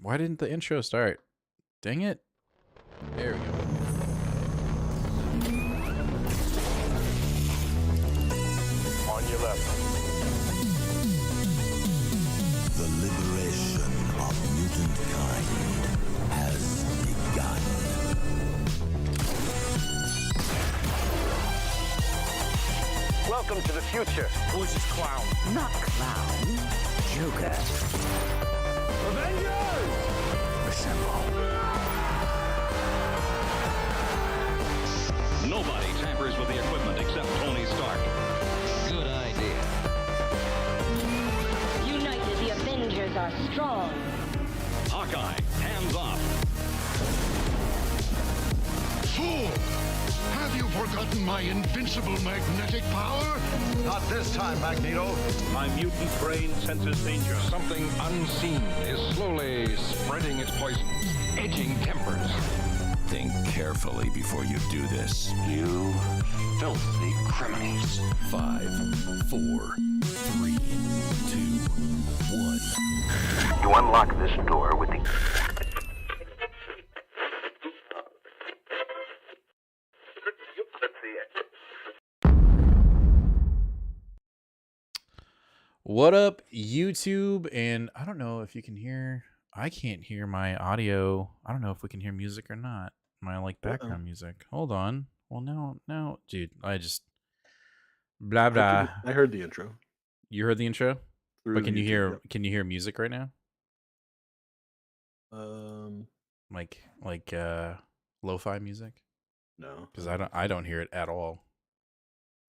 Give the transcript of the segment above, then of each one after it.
Why didn't the intro start? Dang it. There we go. On your left. The liberation of mutant kind has begun. Welcome to the future. Who's this clown? Not clown, Joker. Avengers! Assemble. Nobody tampers with the equipment except Tony Stark. Good idea. United, the Avengers are strong. Hawkeye, hands off. Fool! Have you forgotten my invincible magnetic power? Not this time, Magneto. My mutant brain senses danger. Something unseen is slowly spreading its poisons, edging tempers. Think carefully before you do this. You filthy criminals. 5, 4, 3, 2, 1. You unlock this door with the... What up, YouTube? And I don't know if you can hear. I can't hear my audio. I don't know if we can hear music or not. My background music. Hold on. Well, now, dude, I just blah blah. I heard the intro. You heard the intro, but can you hear? Yep. Can you hear music right now? Like lo-fi music? No, Because I don't hear it at all.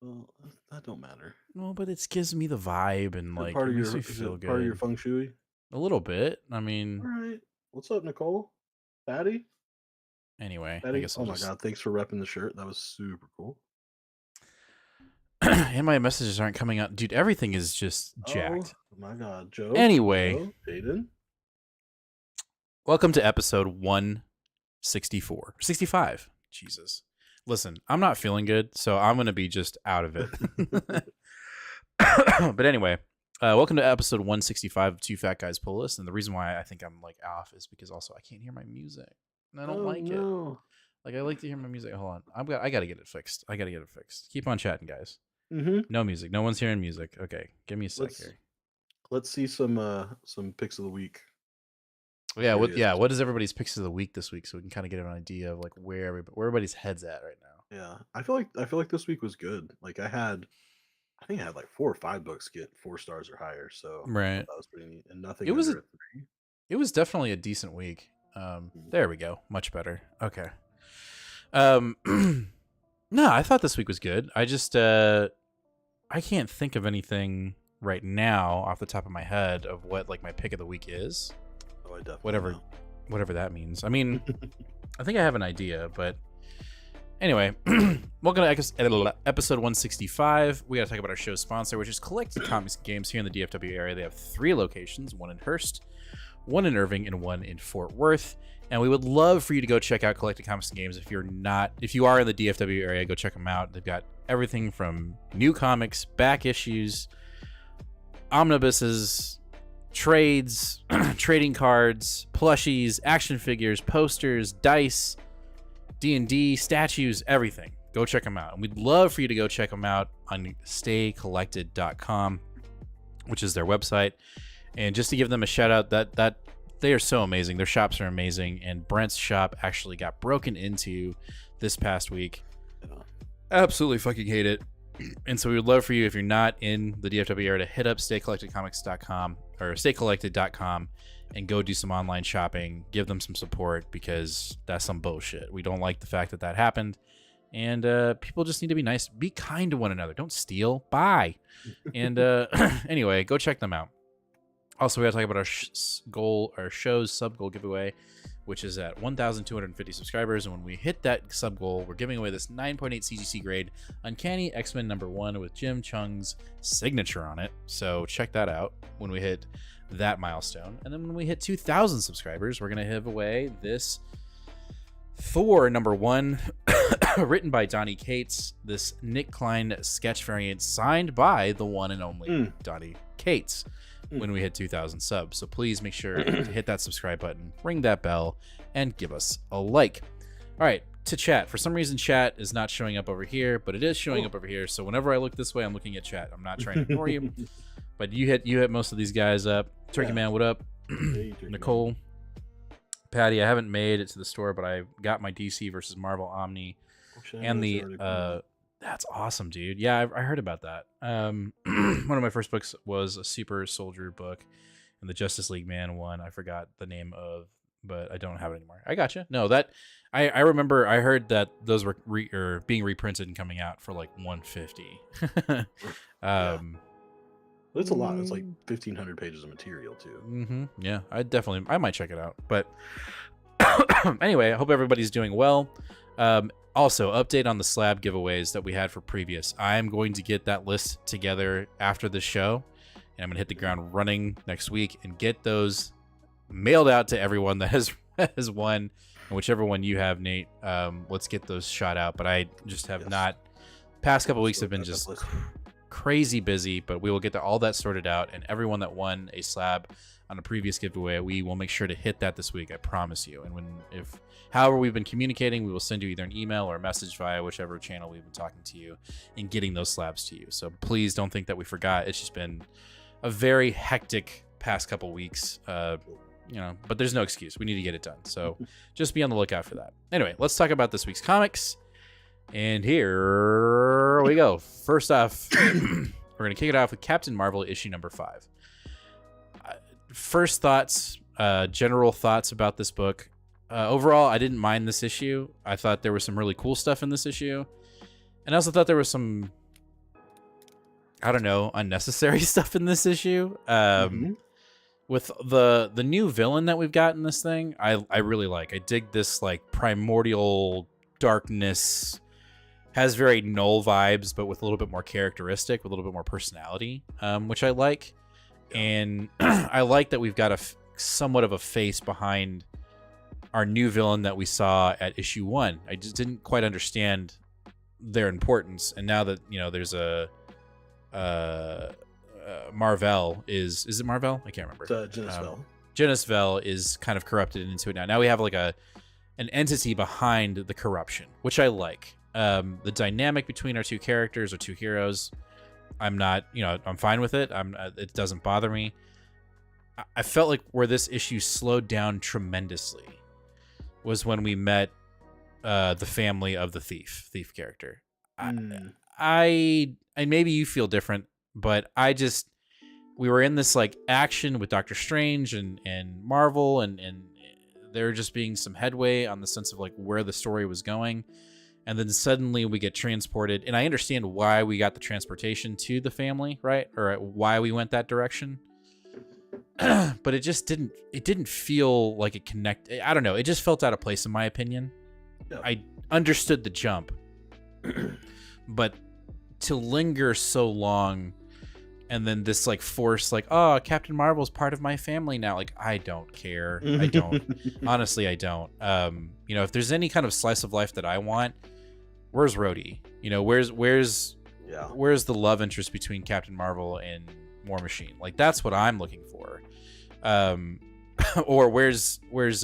well, that don't matter. No, but it gives me the vibe and Is it it makes me is feel it good. part of your feng shui? A little bit. I mean, All right. What's up, Nicole? Patty? anyway, I Patty? guess Oh I'll my just. god, thanks for repping the shirt. That was super cool. And my messages aren't coming out, dude. Everything is just jacked. Oh my god, Joe. Anyway. Joe, Jaden. Welcome to episode 164. 65. Jesus. Listen, I'm not feeling good, so I'm going to be just out of it. But anyway, welcome to episode 165 of Two Fat Guys Pull List. And the reason why I think I'm off is because also I can't hear my music. And I don't like it. I like to hear my music. Hold on. I got to get it fixed. Keep on chatting, guys. Mm-hmm. No music. No one's hearing music. Okay. Give me a sec Let's- here. Let's see some picks of the week. Yeah, Curious. what is everybody's picks of the week this week so we can kind of get an idea of where everybody's head's at right now. Yeah, I feel like this week was good. I think I had 4 or 5 books get 4 stars or higher. So Right. that was pretty neat. And nothing. It was under a 3. It was definitely a decent week. There we go. Much better. Okay. No, I thought this week was good. I just I can't think of anything right now off the top of my head of what my pick of the week is. Oh, I definitely Whatever know. whatever that means. I mean, I think I have an idea, but anyway, welcome to episode 165. We got to talk about our show's sponsor, which is Collected Comics and Games here in the DFW area. They have 3 locations, one in Hearst, one in Irving, and one in Fort Worth. And we would love for you to go check out Collected Comics and Games. If you are in the DFW area, go check them out. They've got everything from new comics, back issues, omnibuses, trades, trading cards, plushies, action figures, posters, dice, D&D, statues, everything. Go check them out. And we'd love for you to go check them out on staycollected.com, which is their website. And just to give them a shout out, that they are so amazing. Their shops are amazing. And Brent's shop actually got broken into this past week. Absolutely fucking hate it. And so we would love for you, if you're not in the DFW area, to hit up staycollectedcomics.com or staycollected.com and go do some online shopping. Give them some support because that's some bullshit. We don't like the fact that happened. And people just need to be nice. Be kind to one another. Don't steal. Buy. And anyway, go check them out. Also, we got to talk about our show's sub goal giveaway, which is at 1,250 subscribers. And when we hit that sub goal, we're giving away this 9.8 CGC grade Uncanny X-Men #1 with Jim Chung's signature on it. So check that out when we hit that milestone. And then when we hit 2,000 subscribers, we're going to give away this Thor #1 written by Donnie Cates, this Nick Klein sketch variant signed by the one and only Donnie Cates. when we hit 2,000 subs. So please make sure to hit that subscribe button, ring that bell, and give us a like. All right, to chat. For some reason, chat is not showing up over here, but it is showing up over here. So whenever I look this way, I'm looking at chat. I'm not trying to ignore you, but you hit most of these guys up. Turkey Man, what up? Hey, Nicole, Man. Patty, I haven't made it to the store, but I got my DC versus Marvel Omni and the that's awesome, dude. Yeah, I heard about that. One of my first books was a Super Soldier book, and the Justice League Man one. I forgot the name of, but I don't have it anymore. I gotcha. No, that I remember. I heard that those were being reprinted and coming out for like $150. It's a lot. It's like 1,500 pages of material too. Yeah, I might check it out. But anyway, I hope everybody's doing well. Also, update on the slab giveaways that we had for previous. I'm going to get that list together after the show, and I'm going to hit the ground running next week and get those mailed out to everyone that has won. And whichever one you have, Nate, let's get those shot out. But I just have not. Past couple weeks have been just crazy busy, but we will get all that sorted out. And everyone that won a slab on a previous giveaway, we will make sure to hit that this week. I promise you. And however we've been communicating, we will send you either an email or a message via whichever channel we've been talking to you and getting those slabs to you. So please don't think that we forgot. It's just been a very hectic past couple weeks, but there's no excuse. We need to get it done. So just be on the lookout for that. Anyway, let's talk about this week's comics. And here we go. First off, we're going to kick it off with Captain Marvel issue number 5. First thoughts, general thoughts about this book. Overall, I didn't mind this issue. I thought there was some really cool stuff in this issue. And I also thought there was some, I don't know, unnecessary stuff in this issue. With the new villain that we've got in this thing, I really like. I dig this like primordial darkness, has very Null vibes, but with a little bit more characteristic, with a little bit more personality, which I like. And I like that we've got somewhat of a face behind our new villain that we saw at issue 1. I just didn't quite understand their importance, and now that there's a Marvel is it Marvel? I can't remember. Genisvel is kind of corrupted into it now. Now we have like an entity behind the corruption, which I like. The dynamic between our two characters or two heroes, I'm not, I'm fine with it. It doesn't bother me. I felt like where this issue slowed down tremendously was when we met the family of the thief character. I maybe you feel different, but we were in this like action with Doctor Strange and Marvel, and there just being some headway on the sense of like where the story was going. And then suddenly we get transported, and I understand why we got the transportation to the family, right? Or why we went that direction. But it didn't feel like it connected. I don't know. It just felt out of place in my opinion. Yeah. I understood the jump, but to linger so long and then this like force, like, oh, Captain Marvel's part of my family now. Like, I don't care. I don't. Honestly, I don't. If there's any kind of slice of life that I want, where's Rhodey? Where's the love interest between Captain Marvel and War Machine? Like, that's what I'm looking for. Or where's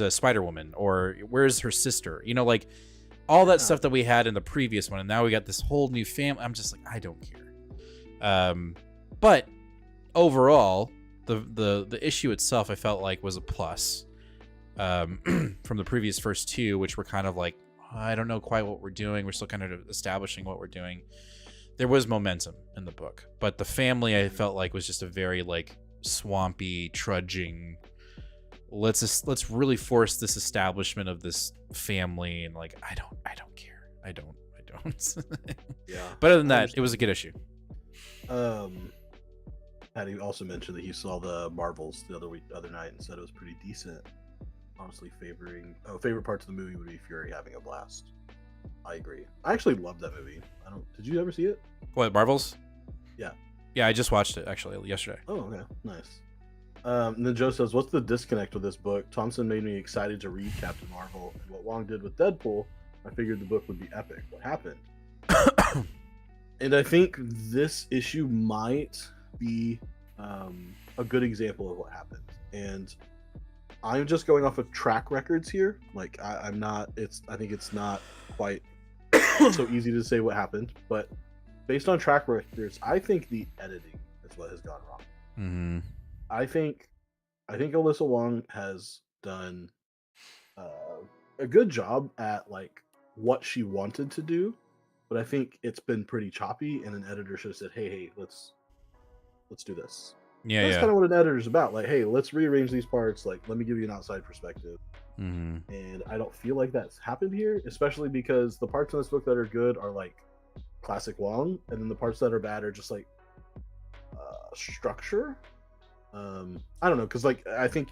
Spider-Woman, or where's her sister? Like all that stuff that we had in the previous one, and now we got this whole new family. I'm just like, I don't care. But overall, the issue itself, I felt like was a plus from the previous first two, which were kind of like, I don't know quite what we're doing. We're still kind of establishing what we're doing. There was momentum in the book, but the family, I felt like, was just a very like swampy, trudging. Let's really force this establishment of this family, and like I don't care. I don't. Yeah. But other than that, it was a good issue. Patty also mentioned that he saw the Marvels the other night and said it was pretty decent. Honestly, favorite parts of the movie would be Fury having a blast. I agree. I actually loved that movie. Did you ever see it? What, Marvels? Yeah. Yeah, I just watched it actually yesterday. Oh, okay, nice. And then Joe says, "What's the disconnect with this book? Thompson made me excited to read Captain Marvel, and what Wong did with Deadpool, I figured the book would be epic. What happened?" And I think this issue might be a a good example of what happened. And I'm just going off of track records here. Like I'm not. I think it's not quite so easy to say what happened, but based on track records, I think the editing is what has gone wrong. Mm-hmm. I think Alyssa Wong has done a good job at like what she wanted to do, but I think it's been pretty choppy, and an editor should have said, "Hey, let's do this." Yeah, That's kind of what an editor's about. Like, hey, let's rearrange these parts. Like, let me give you an outside perspective. Mm-hmm. And I don't feel like that's happened here, especially because the parts in this book that are good are like classic Wong, and then the parts that are bad are just like structure. I don't know, because like I think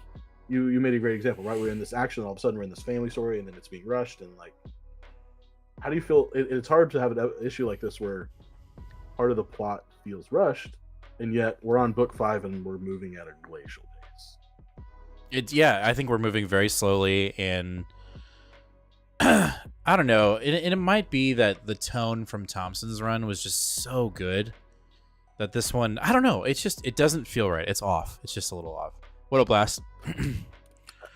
you made a great example, right? We're in this action, all of a sudden we're in this family story, and then it's being rushed, and like, how do you feel? It's hard to have an issue like this where part of the plot feels rushed, and yet we're on book 5 and we're moving at a glacial pace. I think we're moving very slowly, and I don't know. It might be that the tone from Thompson's run was just so good that this one, I don't know. It's just, it doesn't feel right. It's off. It's just a little off. What up, Blast?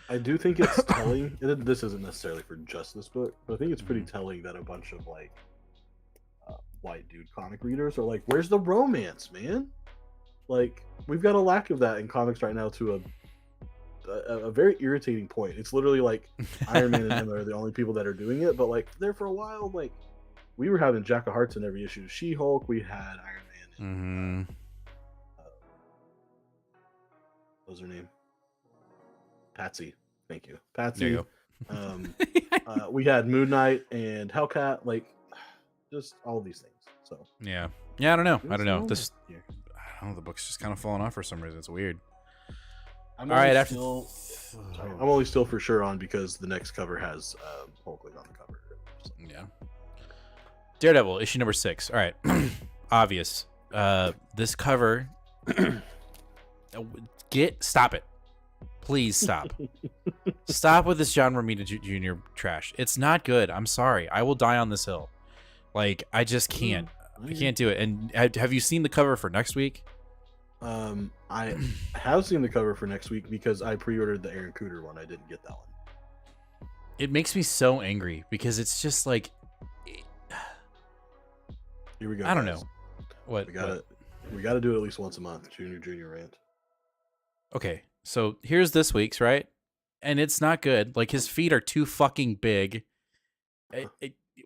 I do think it's telling. This isn't necessarily for just this book, but I think it's pretty telling that a bunch of like white dude comic readers are like, "Where's the romance, man?" Like, we've got a lack of that in comics right now to a very irritating point. It's literally like Iron Man and him are the only people that are doing it, but like there for a while, like we were having Jack of Hearts in every issue. She-Hulk, we had Iron Man. And, what was her name? Patsy. Thank you, Patsy. There you go. We had Moon Knight and Hellcat, like just all these things. So yeah. I don't know. I don't know. The book's just kind of falling off for some reason. It's weird. I'm only still for sure on because the next cover has Hulk on the cover. So. Yeah. Daredevil issue number 6. All right. Obvious. This cover. Stop it. Please stop. Stop with this John Romita Jr. trash. It's not good. I'm sorry. I will die on this hill. Like, I just can't. I can't do it. And have you seen the cover for next week? I have seen the cover for next week because I pre-ordered the Aaron Cooter one. I didn't get that one. It makes me so angry because it's just like, here we go. I don't guys. know. What? We gotta do it at least once a month. Junior rant. Okay, so here's this week's, right? And it's not good. Like, his feet are too fucking big.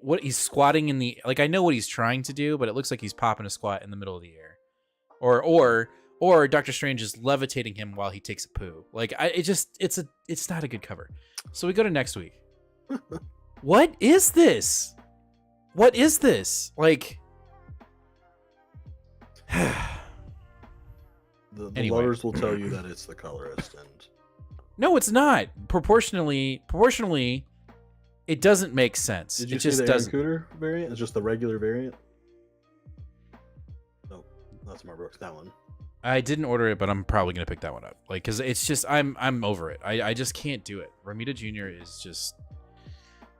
What he's squatting in the, like, I know what he's trying to do, but it looks like he's popping a squat in the middle of the air, or Doctor Strange is levitating him while he takes a poo. Like, it's not a good cover. So we go to next week. What is this? What is this? Like, the anyway. lovers will tell you that it's the colorist, and no, it's not. Proportionally, it doesn't make sense. Did you it see just the doesn't. Aaron Cooter variant? It's just the regular variant. No, that's Mark Brooks. That one. I didn't order it, but I'm probably gonna pick that one up. Like, cause it's just I'm over it. I just can't do it. Romita Jr. is just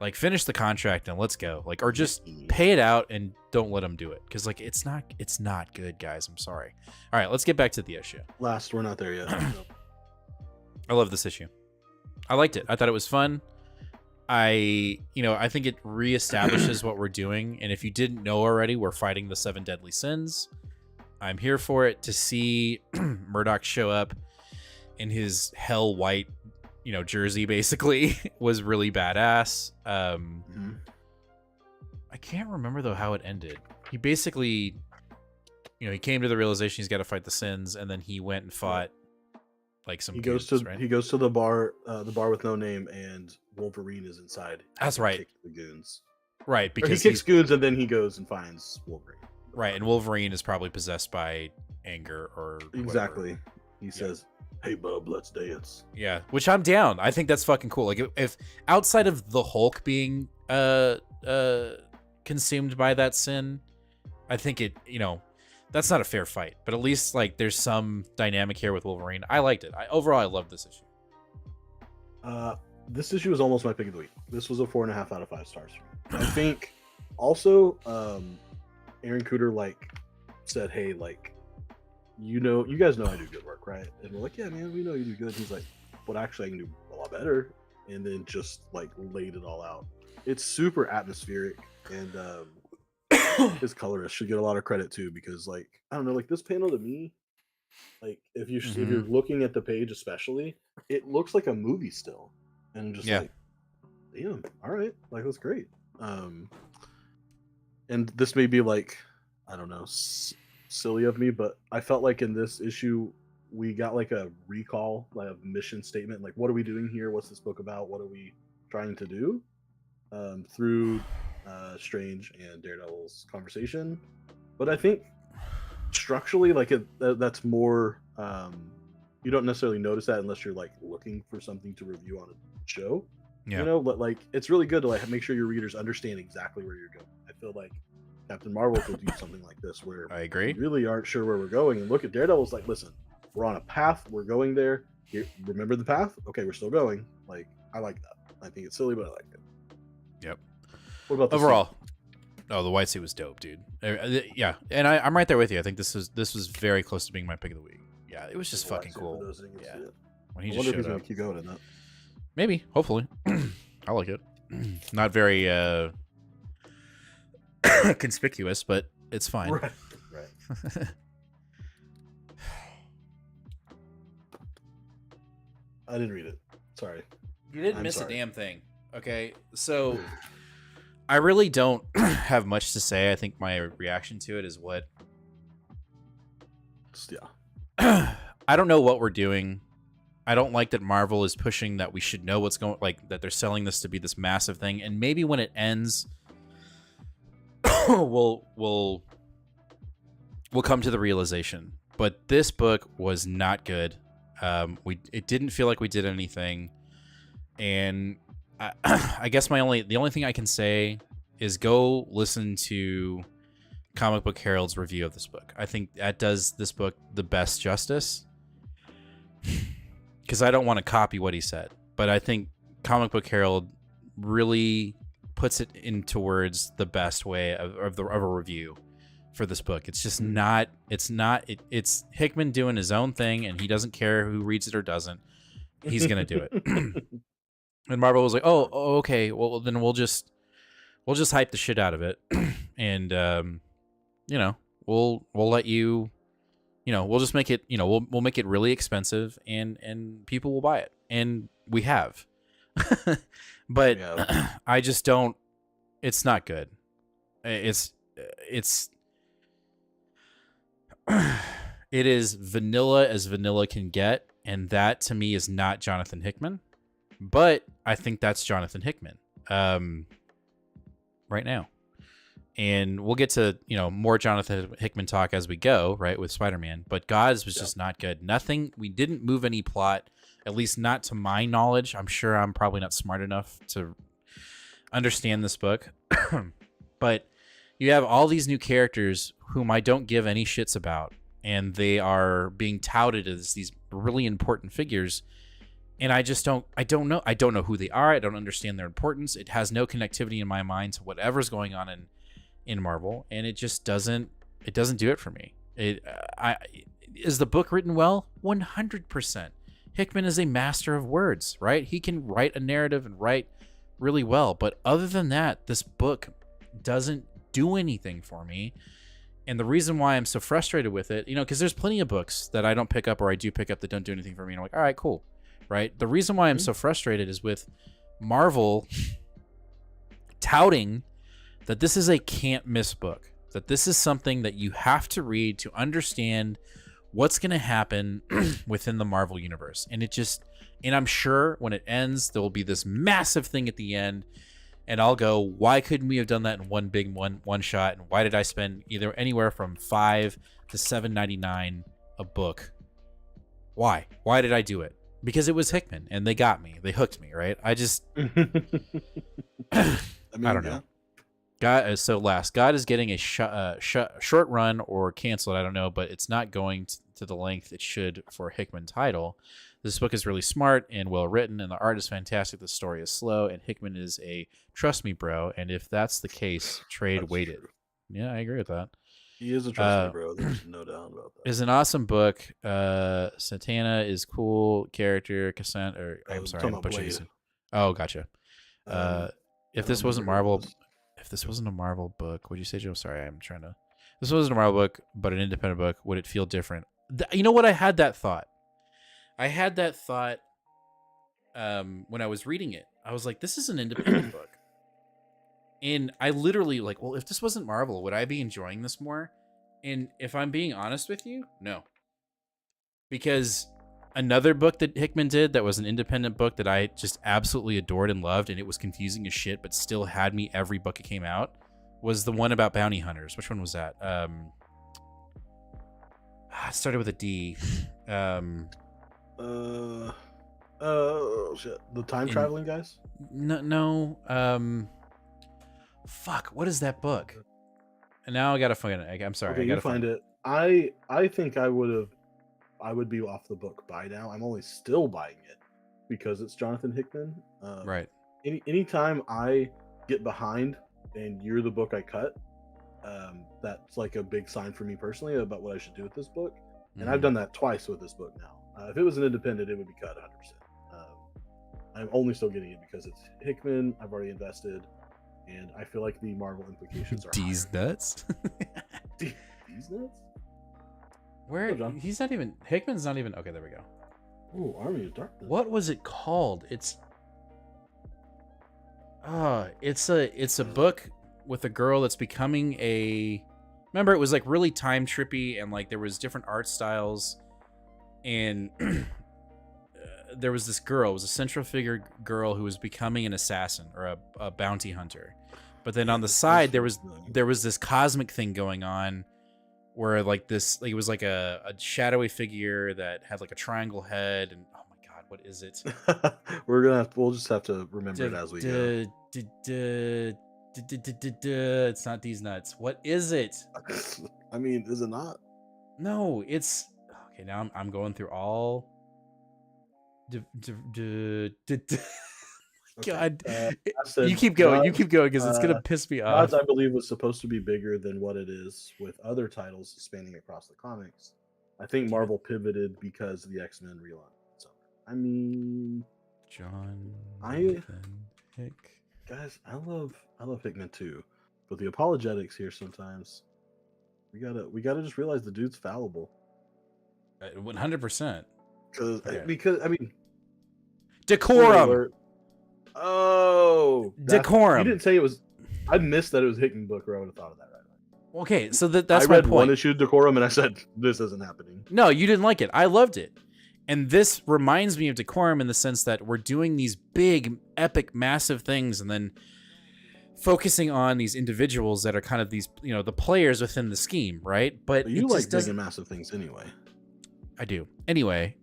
like, finish the contract and let's go. Like, or just pay it out and don't let him do it. Cause like it's not good, guys. I'm sorry. All right, let's get back to the issue. Last, we're not there yet. No. I love this issue. I liked it. I thought it was fun. I think it reestablishes what we're doing. And if you didn't know already, we're fighting the 7 deadly sins. I'm here for it. To see Murdoch show up in his hell white, jersey, basically, was really badass. I can't remember though how it ended. He basically, he came to the realization he's got to fight the sins, and then he went and fought like some. He goes to the bar with no name, and Wolverine is inside. That's right. The goons. Right, because he kicks goons, and then he goes and finds Wolverine. Right, and Wolverine is probably possessed by anger or exactly. Whatever. He says, "Hey, bub, let's dance." Yeah, which I'm down. I think that's fucking cool. Like, if outside of the Hulk being consumed by that sin, I think it, that's not a fair fight. But at least like there's some dynamic here with Wolverine. I liked it. Overall, I loved this issue. This issue was almost my pick of the week. This was a 4.5 out of 5 stars. I think also Aaron Cooter said, "Hey, you guys know I do good work, right? And we're like, yeah, man, we know you do good. He's like, but actually, I can do a lot better. And then just like laid it all out. It's super atmospheric, and his colorist should get a lot of credit too, because like I don't know, like this panel to me, like if you're looking at the page especially, it looks like a movie still, and I'm just like, damn, all right, like that's great. And this may be like, I don't know, silly of me, but I felt like in this issue we got like a recall, like a mission statement, like what are we doing here? What's this book about? What are we trying to do? Through Strange and Daredevil's conversation, but I think structurally, like that's more. You don't necessarily notice that unless you're like looking for something to review on a show. Yeah. You know, but like it's really good to like make sure your readers understand exactly where you're going. I feel like Captain Marvel will do something like this where I agree. we really aren't sure where we're going, and look at Daredevil's like, listen, we're on a path, we're going there. Here, remember the path? Okay, we're still going. Like I like that. I think it's silly, but I like it. Yep. What about the overall? Oh, the white suit was dope, dude. Yeah, and I'm right there with you. I think this was very close to being my pick of the week. Yeah, it was just fucking cool. Yeah, when he I just wonder if showed he's gonna up. keep going in that. Maybe, hopefully. I like it. Not very conspicuous, but it's fine. Right. I didn't read it. Sorry. You didn't I'm miss sorry. a damn thing. Okay, so I really don't have much to say. I think my reaction to it is what Yeah. I don't know what we're doing. I don't like that Marvel is pushing that we should know what's going, like that they're selling this to be this massive thing, and maybe when it ends, we'll come to the realization. But this book was not good. It didn't feel like we did anything, and I guess the only thing I can say is go listen to Comic Book Herald's review of this book. I think that does this book the best justice. Because I don't want to copy what he said, but I think Comic Book Herald really puts it into words the best way of a review for this book. It's just not. It's Hickman doing his own thing, and he doesn't care who reads it or doesn't. He's gonna do it. And Marvel was like, "Oh, okay. Well, then we'll just hype the shit out of it, and we'll let you." We'll just make it, we'll make it really expensive and people will buy it. And we have. But I just don't, it's not good. It is vanilla as vanilla can get. And that to me is not Jonathan Hickman. But I think that's Jonathan Hickman right now. And we'll get to, more Jonathan Hickman talk as we go, right, with Spider-Man. But Gods was just not good. Nothing. We didn't move any plot, at least not to my knowledge. I'm sure I'm probably not smart enough to understand this book. But you have all these new characters whom I don't give any shits about. And they are being touted as these really important figures. And I don't know who they are. I don't understand their importance. It has no connectivity in my mind to whatever's going on in Marvel, and it just doesn't do it for me. Is the book written well? 100%. Hickman is a master of words, right? He can write a narrative and write really well, but other than that, this book doesn't do anything for me. And the reason why I'm so frustrated with it, because there's plenty of books that I don't pick up or I do pick up that don't do anything for me, and I'm like, all right, cool, right? The reason why I'm so frustrated is with Marvel touting that this is a can't miss book, that this is something that you have to read to understand what's going to happen within the Marvel universe. And I'm sure when it ends, there will be this massive thing at the end. And I'll go, why couldn't we have done that in one big one shot? And why did I spend either anywhere from $5 to $7.99 a book? Why did I do it? Because it was Hickman and they got me, they hooked me, right? I don't know. God is getting a short run or canceled. I don't know, but it's not going to the length it should for a Hickman title. This book is really smart and well written, and the art is fantastic. The story is slow, and Hickman is a trust me bro. And if that's the case, trade waited. True. Yeah, I agree with that. He is a trusty bro. There's no doubt about that. Is an awesome book. Santana is cool character. Cassandra, or I'm sorry, I'm butchering. Oh, gotcha. If this wasn't Marvel, if this wasn't a Marvel book, would you say, Joe? Sorry, I'm trying to. This wasn't a Marvel book, but an independent book. Would it feel different? You know what? I had that thought. When I was reading it. I was like, this is an independent book. And I literally like, well, if this wasn't Marvel, would I be enjoying this more? And if I'm being honest with you, no. Because another book that Hickman did that was an independent book that I just absolutely adored and loved, and it was confusing as shit, but still had me every book it came out, was the one about bounty hunters. Which one was that? It started with a D. Shit. The time traveling guys? No. Fuck. What is that book? And now I gotta find it. I'm sorry. Okay, I gotta find it. I think I would be off the book by now. I'm only still buying it because it's Jonathan Hickman. Right. Anytime I get behind and you're the book I cut, that's like a big sign for me personally about what I should do with this book. And I've done that twice with this book now. If it was an independent, it would be cut 100%. I'm only still getting it because it's Hickman. I've already invested, and I feel like the Marvel implications are D's nuts. D's nuts. Where he's not even Hickman's not even okay. There we go. Oh, Army of Darkness. What was it called? It's a book with a girl that's becoming a. Remember, it was like really time trippy, and like there was different art styles, and there was this girl. It was a central figure girl who was becoming an assassin or a bounty hunter. But then on the side, there was this cosmic thing going on, where like this, like it was like a shadowy figure that had like a triangle head, and oh my god, what is it? We'll just have to remember it as we go. It's not these nuts. What is it? I mean, is it not? No, it's okay. Now I'm going through all. God, you keep going. You keep going because it's gonna piss me off. Gods, I believe, was supposed to be bigger than what it is with other titles spanning across the comics. I think Marvel pivoted because of the X-Men relaunch. So, I mean, guys, I love Hickman too, but the apologetics here sometimes we gotta just realize the dude's fallible. 100%. Because I mean, decorum. Oh, decorum. You didn't say it was. I missed that it was Hickman book, or I would have thought of that right away. Okay, so that's I my read point. one issue of Decorum, and I said this isn't happening. No, you didn't like it. I loved it, and this reminds me of Decorum in the sense that we're doing these big, epic, massive things, and then focusing on these individuals that are kind of these, the players within the scheme, right? But you like big and massive things anyway. I do. Anyway,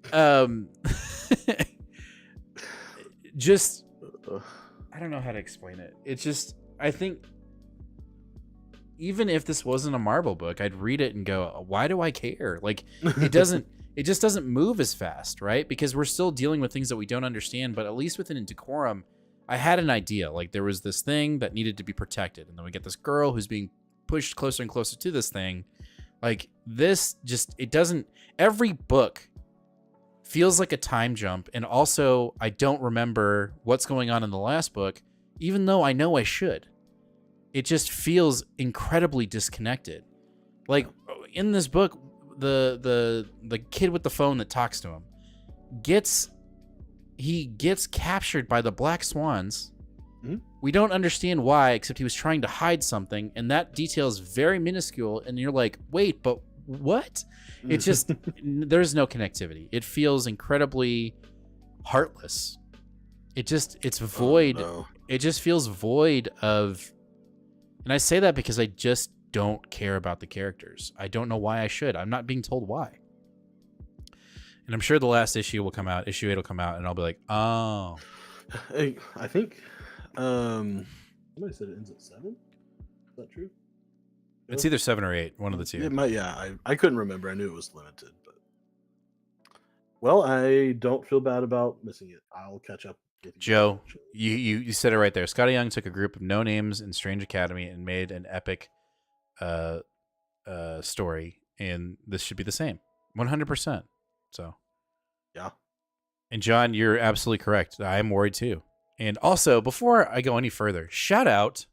just. I don't know how to explain it. It's just, I think even if this wasn't a Marvel book, I'd read it and go, why do I care? Like it just doesn't move as fast, right? Because we're still dealing with things that we don't understand, but at least within Decorum, I had an idea. Like there was this thing that needed to be protected. And then we get this girl who's being pushed closer and closer to this thing. Like this every book feels like a time jump, and also I don't remember what's going on in the last book, even though I know I should. It just feels incredibly disconnected. Like in this book, the kid with the phone that talks to him gets captured by the Black Swans. Mm-hmm. We don't understand why, except he was trying to hide something, and that detail is very minuscule, and you're like, wait, but what? It's just there's no connectivity. It feels incredibly heartless. It's void. Oh, no. It just feels void of, and I say that because I just don't care about the characters. I don't know why I should. I'm not being told why. And I'm sure the last issue will come out. Issue 8 will come out, and I'll be like, oh. Hey, I think somebody said it ends at 7. Is that true? It's either 7 or 8, one of the two. It might, yeah. I couldn't remember. I knew it was limited, but well, I don't feel bad about missing it. I'll catch up. Joe, you said it right there. Scotty Young took a group of no names in Strange Academy and made an epic story, and this should be the same, 100%. So, Yeah. And John, you're absolutely correct. I am worried too. And also, before I go any further, shout out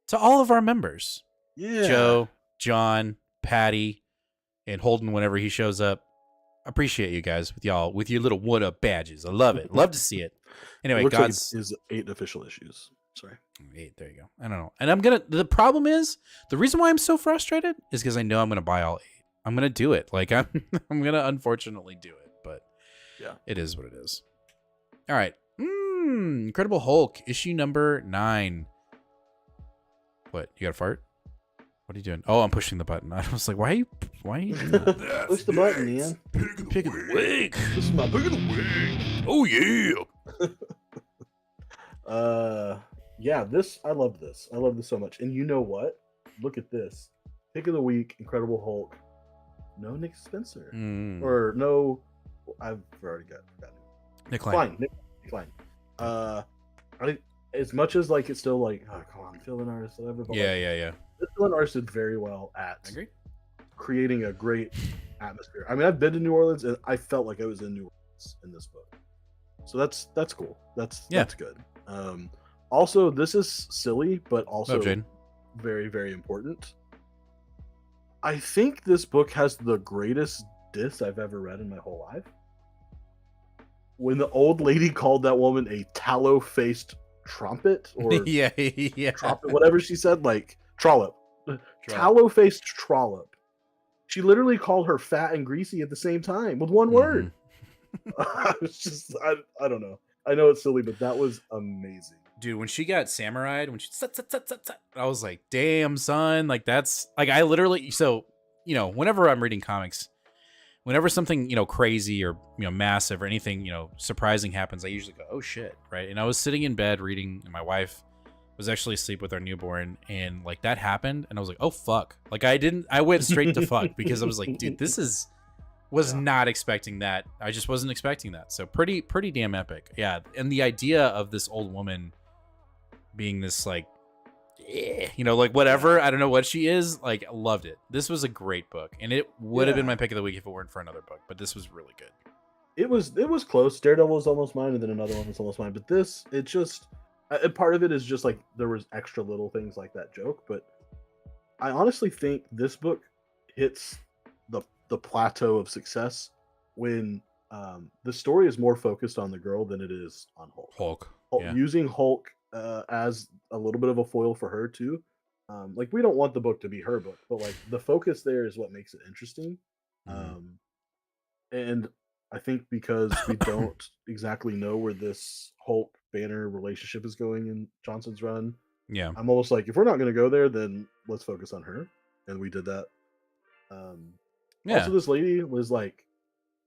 to all of our members. Yeah. Joe, John, Patty, and Holden whenever he shows up. Appreciate you guys with y'all, with your little what up badges. I love it. Love to see it. Anyway, it looks God's like it is 8 official issues. Sorry. 8. There you go. I don't know. And the problem is, the reason why I'm so frustrated is because I know I'm going to buy all 8. I'm going to do it. Like, I'm going to unfortunately do it. But yeah, it is what it is. All right. Incredible Hulk, issue number 9. What? You got a fart? What are you doing? Oh, I'm pushing the button. I was like, why are you doing that? Push the button, man. Pick of the week. This is my pick of the week. Oh, yeah. Yeah, I love this. I love this so much. And you know what? Look at this. Pick of the week, Incredible Hulk. No Nick Spencer. Or no, I've already got Nick Klein. Nick Klein. As much as like it's still like, oh come on, fill in artist, whatever. But Yeah. This fill in artist did very well at creating a great atmosphere. I mean, I've been to New Orleans and I felt like I was in New Orleans in this book. So that's cool. That's good. Also, this is silly, but also very, very important. I think this book has the greatest diss I've ever read in my whole life. When the old lady called that woman a tallow-faced trumpet or trumpet, whatever she said, like trollop. Tallow-faced trollop. She literally called her fat and greasy at the same time with one word. It's just, I don't know. I know it's silly, but that was amazing. Dude, when she got samurai'd, when she I was like, damn, son. Like, that's like, I literally, so, whenever I'm reading comics, whenever something, crazy or, massive or anything, surprising happens, I usually go, oh shit. Right. And I was sitting in bed reading, and my wife was actually asleep with our newborn, and like that happened. And I was like, oh fuck. Like I went straight to fuck because I was like, dude, was not expecting that. I just wasn't expecting that. So pretty damn epic. Yeah. And the idea of this old woman being this like, like whatever, I don't know what she is, like, loved it. This was a great book, and it would have been my pick of the week if it weren't for another book, but this was really good. It was close. Daredevil was almost mine, and then another one was almost mine, but this, it just, part of it is just like there was extra little things like that joke, but I honestly think this book hits the plateau of success when the story is more focused on the girl than it is on Hulk. Using Hulk as a little bit of a foil for her too. Like, we don't want the book to be her book, but like the focus there is what makes it interesting. And I think because we don't exactly know where this Hulk Banner relationship is going in Johnson's run, I'm almost like, if we're not going to go there, then let's focus on her, and we did that. Also, this lady was like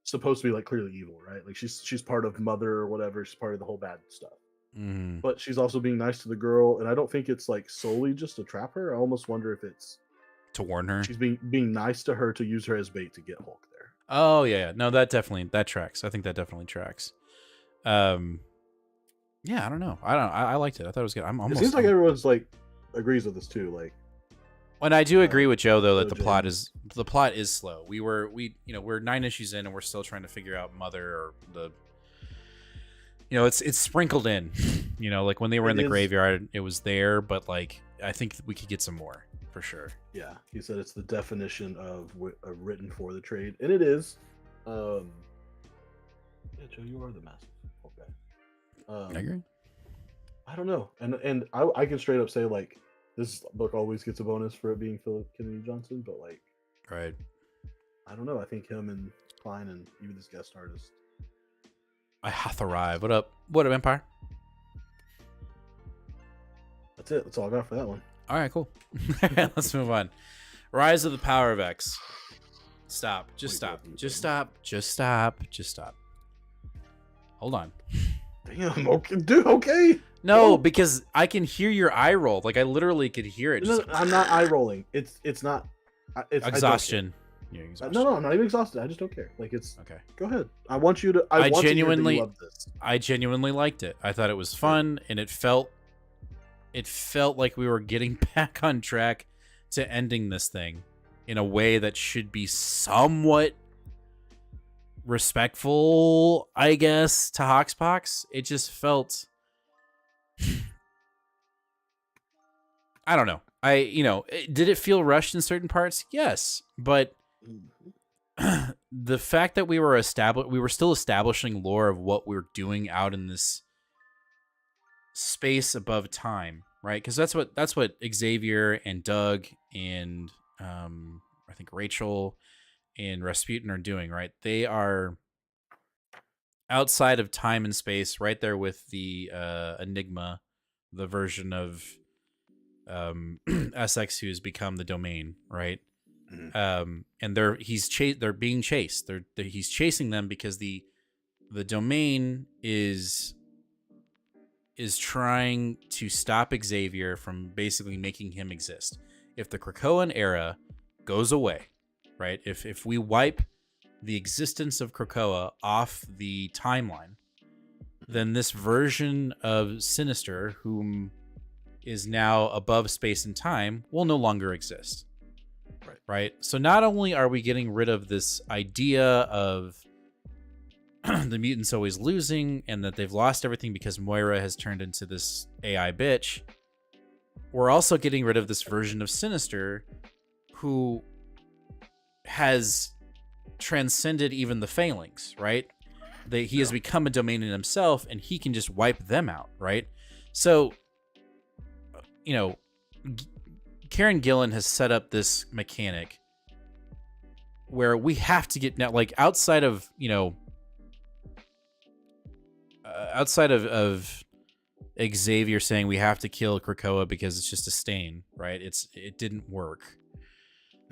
supposed to be like clearly evil, right? Like she's part of Mother or whatever. She's part of the whole bad stuff. But she's also being nice to the girl, and I don't think it's like solely just to trap her. I almost wonder if it's to warn her. She's being nice to her to use her as bait to get Hulk there. Oh yeah, no, that tracks. I think that definitely tracks. Yeah, I don't know. I liked it. I thought it was good. It seems like everyone's like agrees with this too. Like, and I do agree with Joe though that the plot is slow. We're 9 issues in and we're still trying to figure out Mother or the. It's sprinkled in, like when they were in the graveyard, it was there, but like, I think we could get some more for sure. Yeah. He said it's the definition of written for the trade. And it is. Yeah, Joe, you are the master. Okay. I agree. I don't know. And I can straight up say like, this book always gets a bonus for it being Philip Kennedy Johnson, but like, right. I don't know. I think him and Klein and even this guest artist. I hath arrived. What up? What up, Empire? That's it. That's all I got for that one. All right, cool. Let's move on. Rise of the Power of X. Stop. Just stop. Just stop. Just stop. Just stop. Hold on. Damn. Okay, dude. Okay. No, because I can hear your eye roll. Like, I literally could hear it. No, I'm not eye rolling. It's not. It's exhaustion. Yeah, exhaustion. No, I'm not even exhausted. I just don't care. Like, it's okay. Go ahead. I want you to. I genuinely love this. I genuinely liked it. I thought it was fun, and it felt like we were getting back on track to ending this thing. in a way that should be somewhat respectful, I guess, to Hoxpox. It just felt, I don't know. Did it feel rushed in certain parts? Yes, but the fact that we were still establishing lore of what we're doing out in this space above time, right? Because that's what Xavier and Doug and I think Rachel and Rasputin are doing, right? They are outside of time and space, right there with the Enigma, the version of SX who's become the Domain, right? And they're being chased. He's chasing them because the Domain is trying to stop Xavier from basically making him exist. If the Krakoan era goes away, right? If we wipe the existence of Krakoa off the timeline, then this version of Sinister, whom is now above space and time, will no longer exist. Right? So not only are we getting rid of this idea of the mutants always losing and that they've lost everything because Moira has turned into this AI bitch, we're also getting rid of this version of Sinister who has transcended even the Phalanx, right? He has become a Domain in himself, and he can just wipe them out, right? So, Karen Gillan has set up this mechanic where we have to get now, like, outside of Xavier saying we have to kill Krakoa because it's just a stain, right? It didn't work.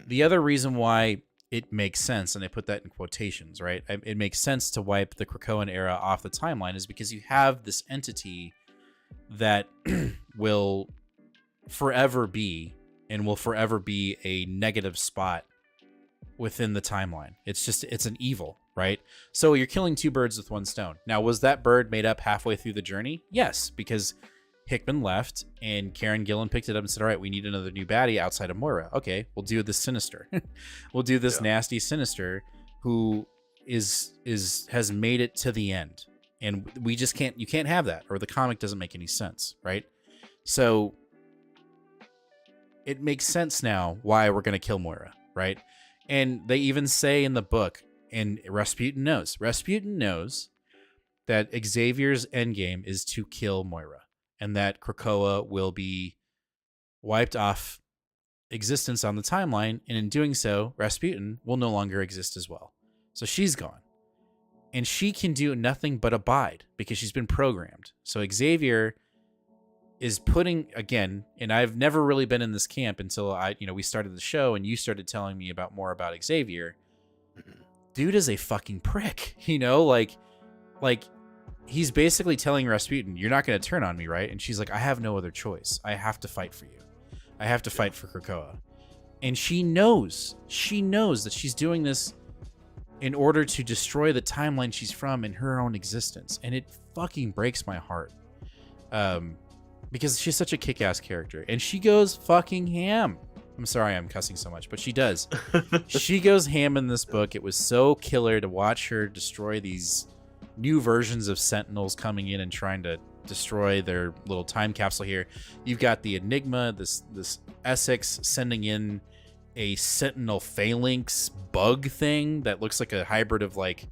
The other reason why it makes sense, and I put that in quotations, right? It makes sense to wipe the Krakoan era off the timeline is because you have this entity that will forever be a negative spot within the timeline. It's an evil, right? So you're killing two birds with one stone. Now, was that bird made up halfway through the journey? Yes, because Hickman left and Karen Gillan picked it up and said, all right, we need another new baddie outside of Moira. Okay, we'll do this Sinister. We'll do this nasty Sinister who has made it to the end. And you can't have that, or the comic doesn't make any sense, right? So it makes sense now why we're going to kill Moira, right? And they even say in the book, and Rasputin knows that Xavier's endgame is to kill Moira, and that Krakoa will be wiped off existence on the timeline, and in doing so, Rasputin will no longer exist as well. So she's gone. And she can do nothing but abide because she's been programmed. So Xavier is putting, again, and I've never really been in this camp until we started the show and you started telling me more about Xavier. Dude is a fucking prick, like he's basically telling Rasputin, you're not going to turn on me, right? And she's like, I have no other choice. I have to fight for you. I have to fight for Krakoa. And she knows that she's doing this in order to destroy the timeline she's from in her own existence. And it fucking breaks my heart. Because she's such a kick-ass character. And she goes fucking ham. I'm sorry I'm cussing so much, but she does. She goes ham in this book. It was so killer to watch her destroy these new versions of Sentinels coming in and trying to destroy their little time capsule here. You've got the Enigma, this Essex sending in a Sentinel Phalanx bug thing that looks like a hybrid of, like,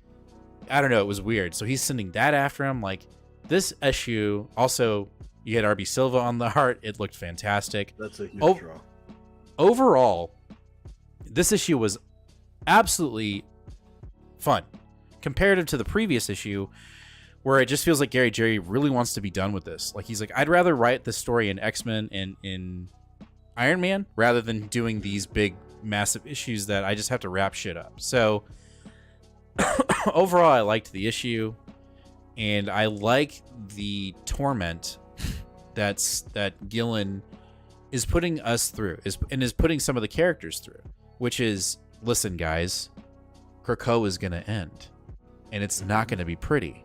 I don't know, it was weird. So he's sending that after him. Like, this issue, also, you had RB Silva on the art. It looked fantastic. That's a huge draw. Overall, this issue was absolutely fun. Comparative to the previous issue, where it just feels like Gary Jerry really wants to be done with this. Like, he's like, I'd rather write this story in X-Men and in Iron Man rather than doing these big, massive issues that I just have to wrap shit up. So, overall, I liked the issue, and I like the torment that Gillen is putting us through, is putting some of the characters through, which is, listen, guys, Krakoa is going to end. And it's not going to be pretty.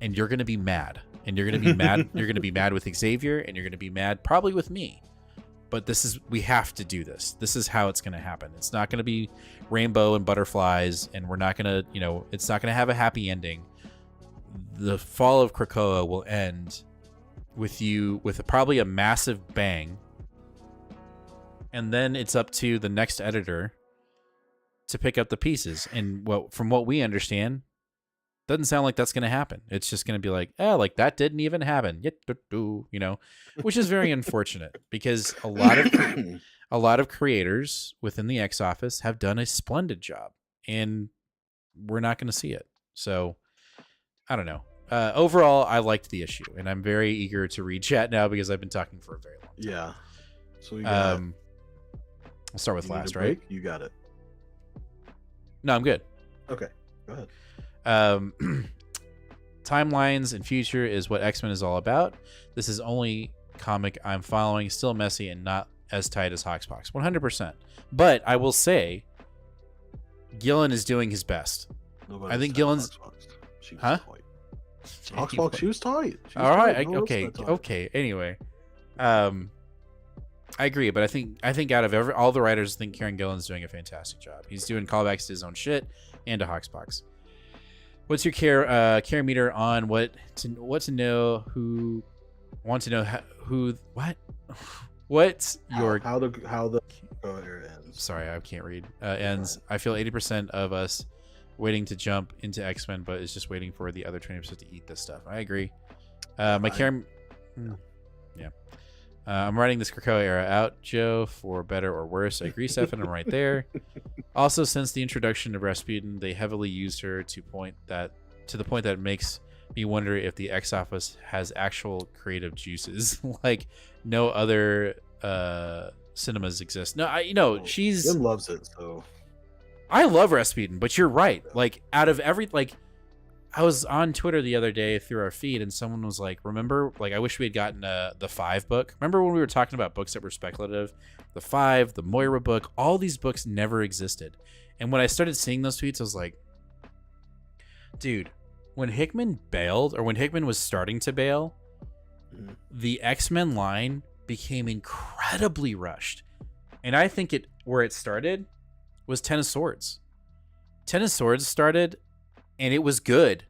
And you're going to be mad. And you're going to be mad. You're going to be mad with Xavier, and you're going to be mad probably with me. but we have to do this. This is how it's going to happen. It's not going to be rainbow and butterflies, and we're not going to, it's not going to have a happy ending. The fall of Krakoa will end with probably a massive bang, and then it's up to the next editor to pick up the pieces. And from what we understand, doesn't sound like that's going to happen. It's just going to be like, like that didn't even happen, which is very unfortunate because a lot of creators within the X office have done a splendid job, and we're not going to see it. So I don't know. Overall, I liked the issue, and I'm very eager to read chat now because I've been talking for a very long time. Yeah. So we got. I'll start with last, right? You got it. No, I'm good. Okay, go ahead. Timelines and future is what X-Men is all about. This is only comic I'm following, still messy and not as tight as Hoxpox. 100%. But I will say, Gillen is doing his best. I think Gillen's. Huh? Hoxpox, she was tight. All right. Okay. Anyway, I agree, but I think out of all the writers, I think Kieran Gillen's doing a fantastic job. He's doing callbacks to his own shit and to Hoxpox. What's your care meter on what to know? Who want to know what's your how the era ends? Sorry, I can't read. Ends. I feel 80% of us waiting to jump into X-Men, but it's just waiting for the other 20% to eat this stuff. I agree. My care. Yeah. I'm writing this Krakoa era out, Joe, for better or worse. I agree, Stefan. I'm right there. Also, since the introduction of Rasputin, they heavily used her to the point that it makes me wonder if the X Office has actual creative juices, like no other cinemas exist. No, she's. Jim loves it, so. I love Rasputin, but you're right. Like out of I was on Twitter the other day through our feed, and someone was like, remember, like, I wish we had gotten the 5 book. Remember when we were talking about books that were speculative? The 5, the Moira book, all these books never existed. And when I started seeing those tweets, I was like, dude, when Hickman bailed, or when Hickman was starting to bail, the X-Men line became incredibly rushed. And I think where it started was Ten of Swords. Ten of Swords started, and it was good,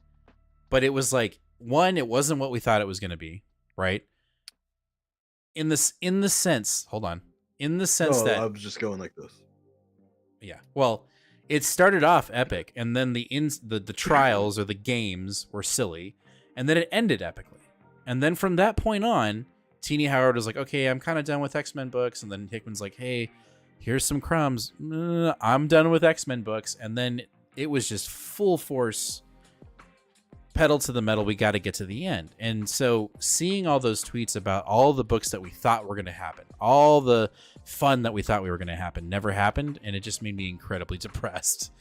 but it was like, one, it wasn't what we thought it was going to be, right? In the sense that I was just going like this. Yeah. Well, it started off epic, and then the trials or the games were silly, and then it ended epically. And then from that point on, Teenie Howard was like, okay, I'm kind of done with X-Men books, and then Hickman's like, hey, here's some crumbs. I'm done with X-Men books, and then it was just full force, pedal to the metal. We got to get to the end. And so seeing all those tweets about all the books that we thought were going to happen, all the fun that we thought we were going to happen, never happened. And it just made me incredibly depressed.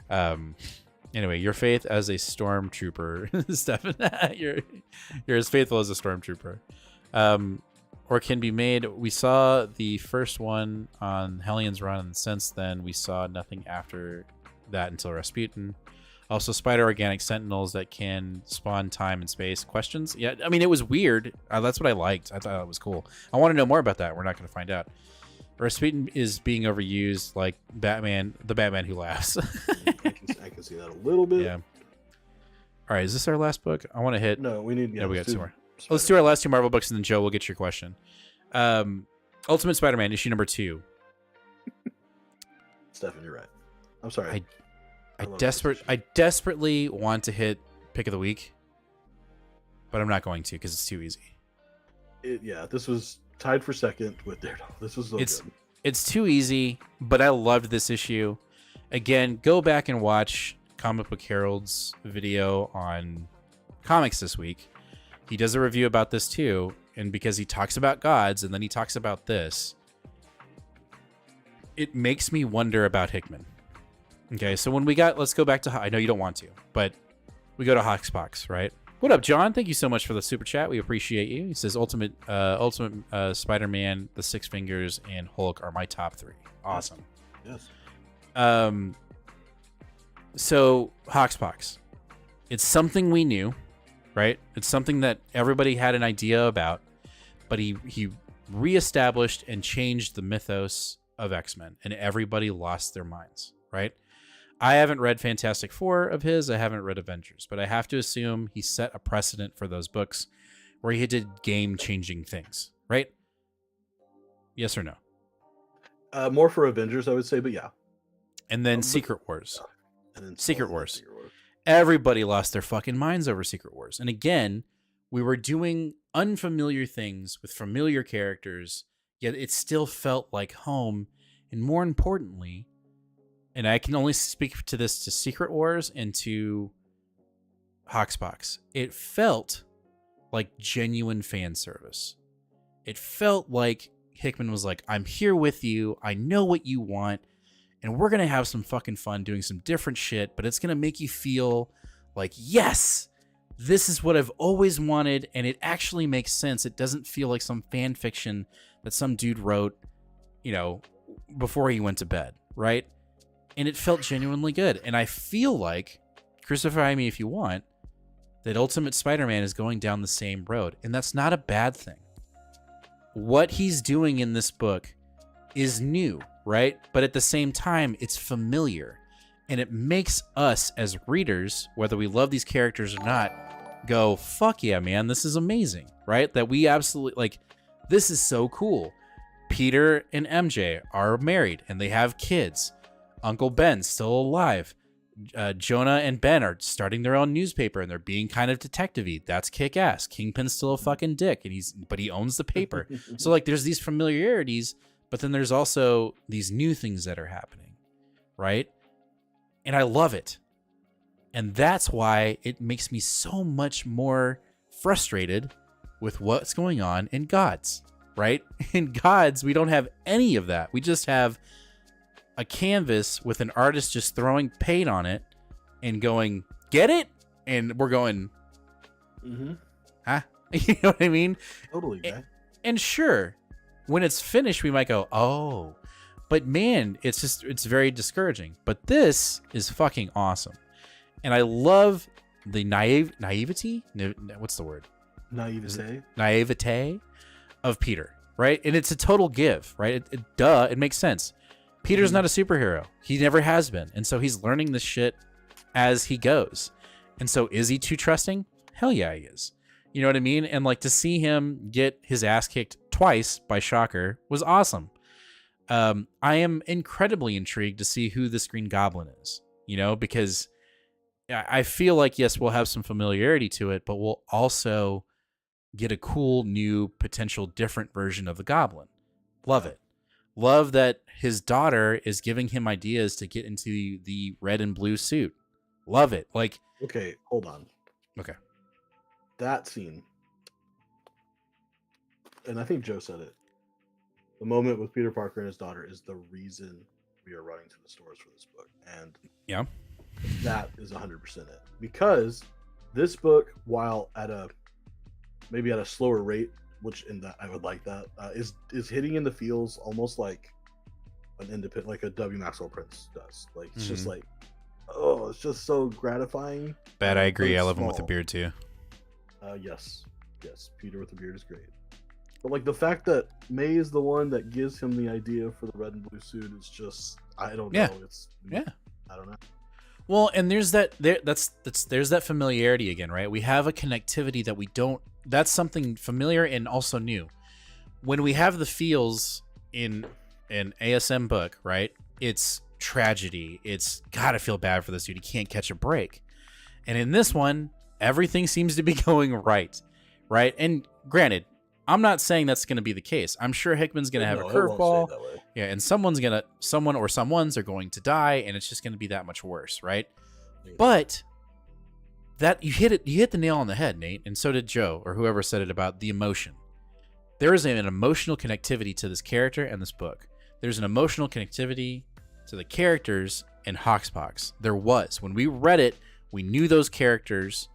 Anyway, your faith as a stormtrooper, Stefan, you're as faithful as a stormtrooper. Or can be made. We saw the first one on Hellions Run, and since then we saw nothing after that until Rasputin. Also, spider organic sentinels that can spawn time and space. Questions? Yeah, I mean, it was weird. That's what I liked. I thought it was cool. I want to know more about that. We're not going to find out. Rasputin is being overused like Batman, the Batman who laughs. I can see that a little bit. Yeah. All right, is this our last book? I want to hit. No, we need. Yeah, we got 2 more. Let's do our last 2 Marvel books, and then Joe will get your question. Ultimate Spider-Man issue number 2. Stefan, you're right. I'm sorry. I desperately want to hit pick of the week, but I'm not going to because it's too easy. This was tied for second with Daredevil. This was good. It's too easy, but I loved this issue. Again, go back and watch Comic Book Herald's video on comics this week. He does a review about this too, and because he talks about gods and then he talks about this, it makes me wonder about Hickman. Okay, so let's go back to, I know you don't want to, but we go to Hoxpox, right? What up, John? Thank you so much for the super chat. We appreciate you. He says, Ultimate Spider-Man, The Six Fingers, and Hulk are my top 3. Awesome. Yes. So Hoxpox, it's something we knew, right? It's something that everybody had an idea about, but he reestablished and changed the mythos of X-Men, and everybody lost their minds, right? I haven't read Fantastic Four of his. I haven't read Avengers, but I have to assume he set a precedent for those books where he did game-changing things, right? Yes or no? More for Avengers, I would say, but yeah. And then Secret Wars. Yeah. And then Secret Wars. Everybody lost their fucking minds over Secret Wars. And again, we were doing unfamiliar things with familiar characters, yet it still felt like home. And more importantly, and I can only speak to this to Secret Wars and to Hoxpox, it felt like genuine fan service. It felt like Hickman was like, I'm here with you. I know what you want. And we're going to have some fucking fun doing some different shit, but it's going to make you feel like, yes, this is what I've always wanted. And it actually makes sense. It doesn't feel like some fan fiction that some dude wrote, you know, before he went to bed, right? And it felt genuinely good. And I feel like, crucify me if you want, that Ultimate Spider-Man is going down the same road. And that's not a bad thing. What he's doing in this book is new, right? But at the same time, it's familiar. And it makes us as readers, whether we love these characters or not, go, fuck yeah, man, this is amazing, right? That we absolutely, like, this is so cool. Peter and MJ are married and they have kids. Uncle Ben's still alive. Jonah and Ben are starting their own newspaper and they're being kind of detective-y. That's kick-ass. Kingpin's still a fucking dick, and but he owns the paper. So like there's these familiarities, but then there's also these new things that are happening, right? And I love it. And that's why it makes me so much more frustrated with what's going on in Gods, right? In Gods, we don't have any of that. We just have a canvas with an artist just throwing paint on it and going, get it? And we're going, huh? You know what I mean? Totally, guy. And sure, when it's finished, we might go, oh, but man, it's very discouraging. But this is fucking awesome. And I love the naivety. What's the word? Naivete of Peter, right? And it's a total give, right? It makes sense. Peter's not a superhero. He never has been. And so he's learning this shit as he goes. And so is he too trusting? Hell yeah, he is. You know what I mean? And like to see him get his ass kicked twice by Shocker was awesome. I am incredibly intrigued to see who this Green Goblin is, you know, because I feel like, yes, we'll have some familiarity to it, but we'll also get a cool, new, potential different version of the Goblin. Love it. Love that his daughter is giving him ideas to get into the red and blue suit. Love it. Like, okay, hold on. Okay. That scene, and I think Joe said it, the moment with Peter Parker and his daughter is the reason we are running to the stores for this book. And yeah, that is 100% it. Because this book, while maybe at a slower rate, which in that I would like that, is hitting in the feels almost like an independent, like a W. Maxwell Prince does. Like it's just like, oh, it's just so gratifying. But I agree. I love him with a beard too. Yes, Peter with a beard is great. But like the fact that May is the one that gives him the idea for the red and blue suit is just, I don't know. I don't know. Well, and there's that there's that familiarity again, right? We have a connectivity that we don't. That's something familiar and also new. When we have the feels in an ASM book, right? It's tragedy. It's gotta feel bad for this dude. He can't catch a break. And in this one, everything seems to be going right? And granted, I'm not saying that's going to be the case. I'm sure Hickman's going to have a curveball. Yeah, and someone's are going to die, and it's just going to be that much worse, right? Yeah. But that you hit the nail on the head, Nate, and so did Joe or whoever said it about the emotion. There is an emotional connectivity to this character and this book. There's an emotional connectivity to the characters in Hoxpox. There was. When we read it, we knew those characters,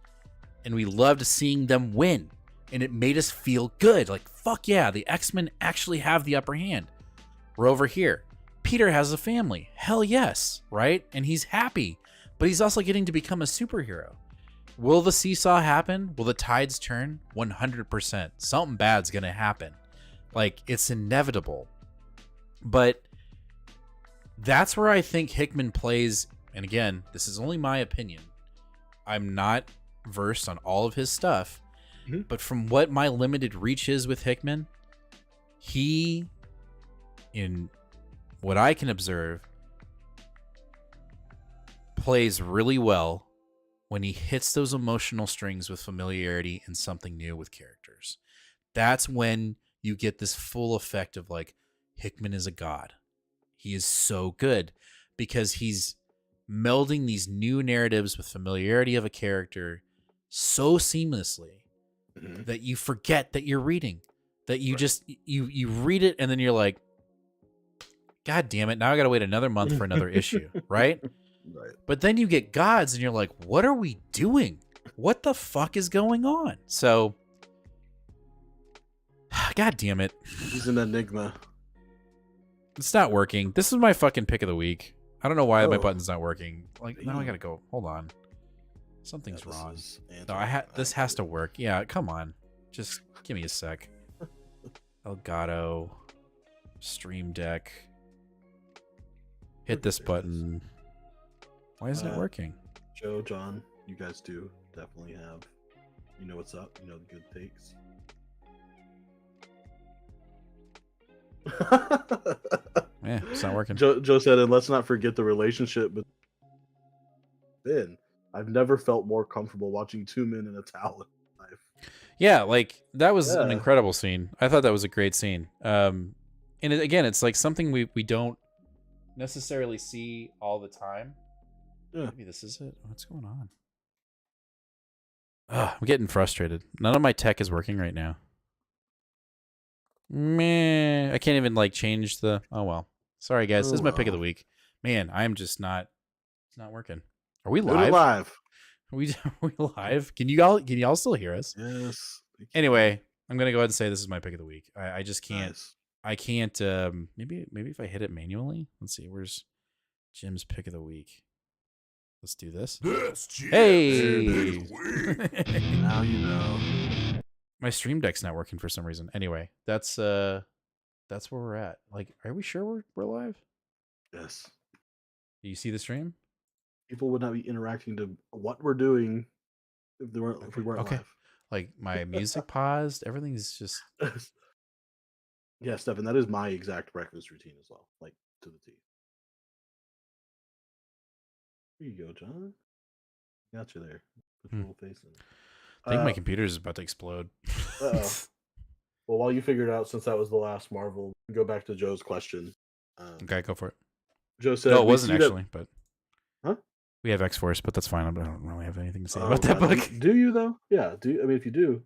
and we loved seeing them win. And it made us feel good. Like, fuck yeah, the X-Men actually have the upper hand. We're over here. Peter has a family. Hell yes, right? And he's happy. But he's also getting to become a superhero. Will the seesaw happen? Will the tides turn? 100%. Something bad's going to happen. Like, it's inevitable. But that's where I think Hickman plays, and again, this is only my opinion. I'm not versed on all of his stuff, but from what my limited reach is with Hickman, he, in what I can observe, plays really well when he hits those emotional strings with familiarity and something new with characters. That's when you get this full effect of like, Hickman is a god. He is so good because he's melding these new narratives with familiarity of a character so seamlessly that you forget that you're reading, that you just, you read it and then you're like, God damn it. Now I got to wait another month for another issue. Right. Right. But then you get gods and you're like, what are we doing? What the fuck is going on? So, God damn it. He's an enigma. It's not working. This is my fucking pick of the week. I don't know why my button's not working. Like, now I gotta go. Hold on. Something's wrong. No, this has to work. Yeah, come on. Just give me a sec. Elgato. Stream Deck. Hit this button. Why isn't it working? Joe, John, you guys do definitely have, you know what's up, you know the good takes. Yeah, it's not working. Joe said, and let's not forget the relationship. But then I've never felt more comfortable watching two men in a towel in life. Yeah, like that was an incredible scene. I thought that was a great scene. And again, it's like something we don't necessarily see all the time. Yeah. Maybe this is it. What's going on? I'm getting frustrated. None of my tech is working right now. Meh. I can't even like change the. Oh well. Sorry guys. This is my pick of the week. Man, I'm just not. It's not working. Are we live? Are we live? Can y'all still hear us? Yes. Anyway, I'm gonna go ahead and say this is my pick of the week. I just can't. Nice. I can't. Maybe if I hit it manually. Let's see. Where's Jim's pick of the week? Let's do this. Hey! Now you know. My stream deck's not working for some reason. Anyway, that's where we're at. Like, are we sure we're live? Yes. Do you see the stream? People would not be interacting to what we're doing if we weren't live. Like my music paused. Everything's just. Yeah, Stefan, that is my exact breakfast routine as well. Like to the T. Here you go, John. Got you there. Put your little face in. I think my computer is about to explode. Uh-oh. Well, while you figure it out, since that was the last Marvel, go back to Joe's question. Okay, go for it. Joe said, no, it wasn't actually, but huh? We have X-Force, but that's fine. I don't really have anything to say about that book. Do you though? Yeah. I mean, if you do,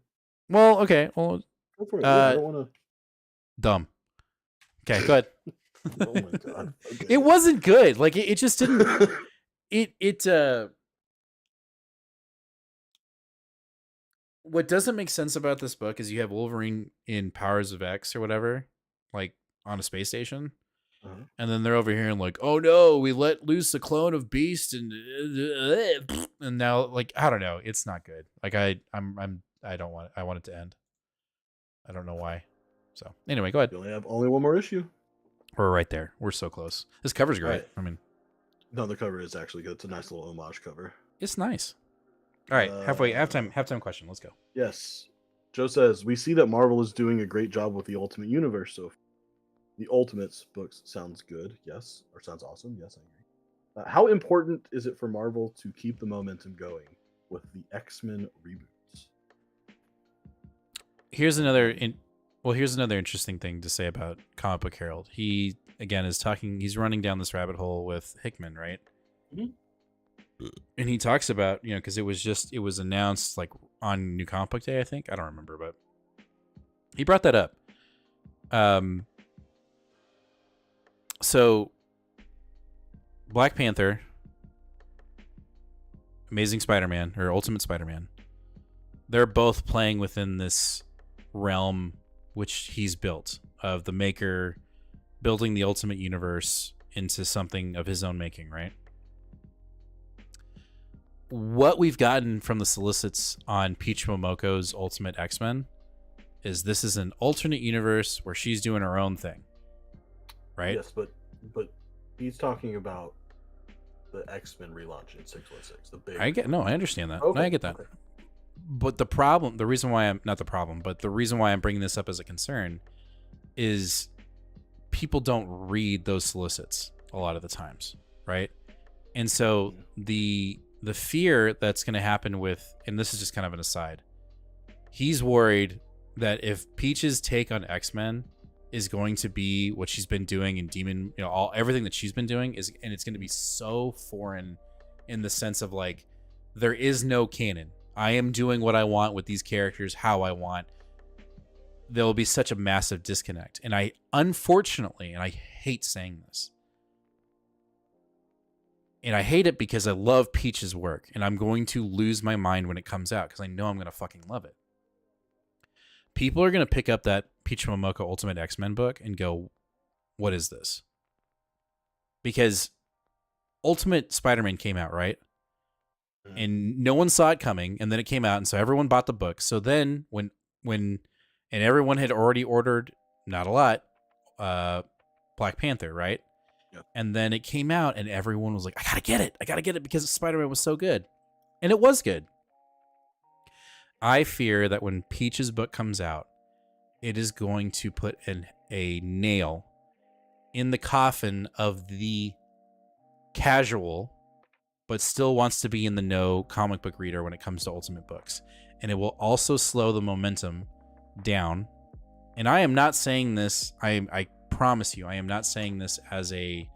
well, okay. Well, go for it. I don't want to. Dumb. Okay, go ahead. Oh my god. Okay. It wasn't good. Like it just didn't. What doesn't make sense about this book is you have Wolverine in Powers of X or whatever, like on a space station, and then they're over here and like, oh no, we let loose a clone of Beast, and now like I don't know, it's not good. Like I don't want it. I want it to end. I don't know why. So anyway, go ahead. You only have one more issue. We're right there. We're so close. This cover's great. Right. I mean, no, the cover is actually good. It's a nice little homage cover. It's nice. All right, halftime question. Let's go. Yes. Joe says, we see that Marvel is doing a great job with the Ultimate Universe. So the Ultimates books sounds good. Yes. Or sounds awesome. Yes, I agree. How important is it for Marvel to keep the momentum going with the X-Men reboots? Here's another interesting thing to say about Comic Book Herald. He, again, he's running down this rabbit hole with Hickman, right? Mm-hmm. And he talks about, because it was announced like on New Comic Book Day, I think. I don't remember, but he brought that up. So Black Panther, Amazing Spider-Man, or Ultimate Spider-Man, they're both playing within this realm which he's built, of the maker building the Ultimate Universe into something of his own making, right? What we've gotten from the solicits on Peach Momoko's Ultimate X-Men is this is an alternate universe where she's doing her own thing, right? Yes, but he's talking about the X-Men relaunch in 616. The big. I understand that. Okay, I get that. okay. But the reason why I'm bringing this up as a concern is people don't read those solicits a lot of the times, right? And so the fear that's going to happen with, and this is just kind of an aside, he's worried that if Peach's take on X-Men is going to be what she's been doing in Demon, everything that she's been doing and it's going to be so foreign in the sense of like, there is no canon. I am doing what I want with these characters, how I want. There will be such a massive disconnect. And unfortunately, and I hate saying this, and I hate it because I love Peach's work, and I'm going to lose my mind when it comes out because I know I'm going to fucking love it. People are going to pick up that Peach Momoko Ultimate X-Men book and go, what is this? Because Ultimate Spider-Man came out, right? And no one saw it coming, and then it came out, and so everyone bought the book. So then when and everyone had already ordered, not a lot, Black Panther, right? Yep. And then it came out, and everyone was like, I gotta get it because Spider-Man was so good. And it was good. I fear that when Peach's book comes out, it is going to put a nail in the coffin of the casual, but still wants to be in the know comic book reader when it comes to Ultimate books. And it will also slow the momentum down. And I am not saying this, I promise you, I am not saying this as a,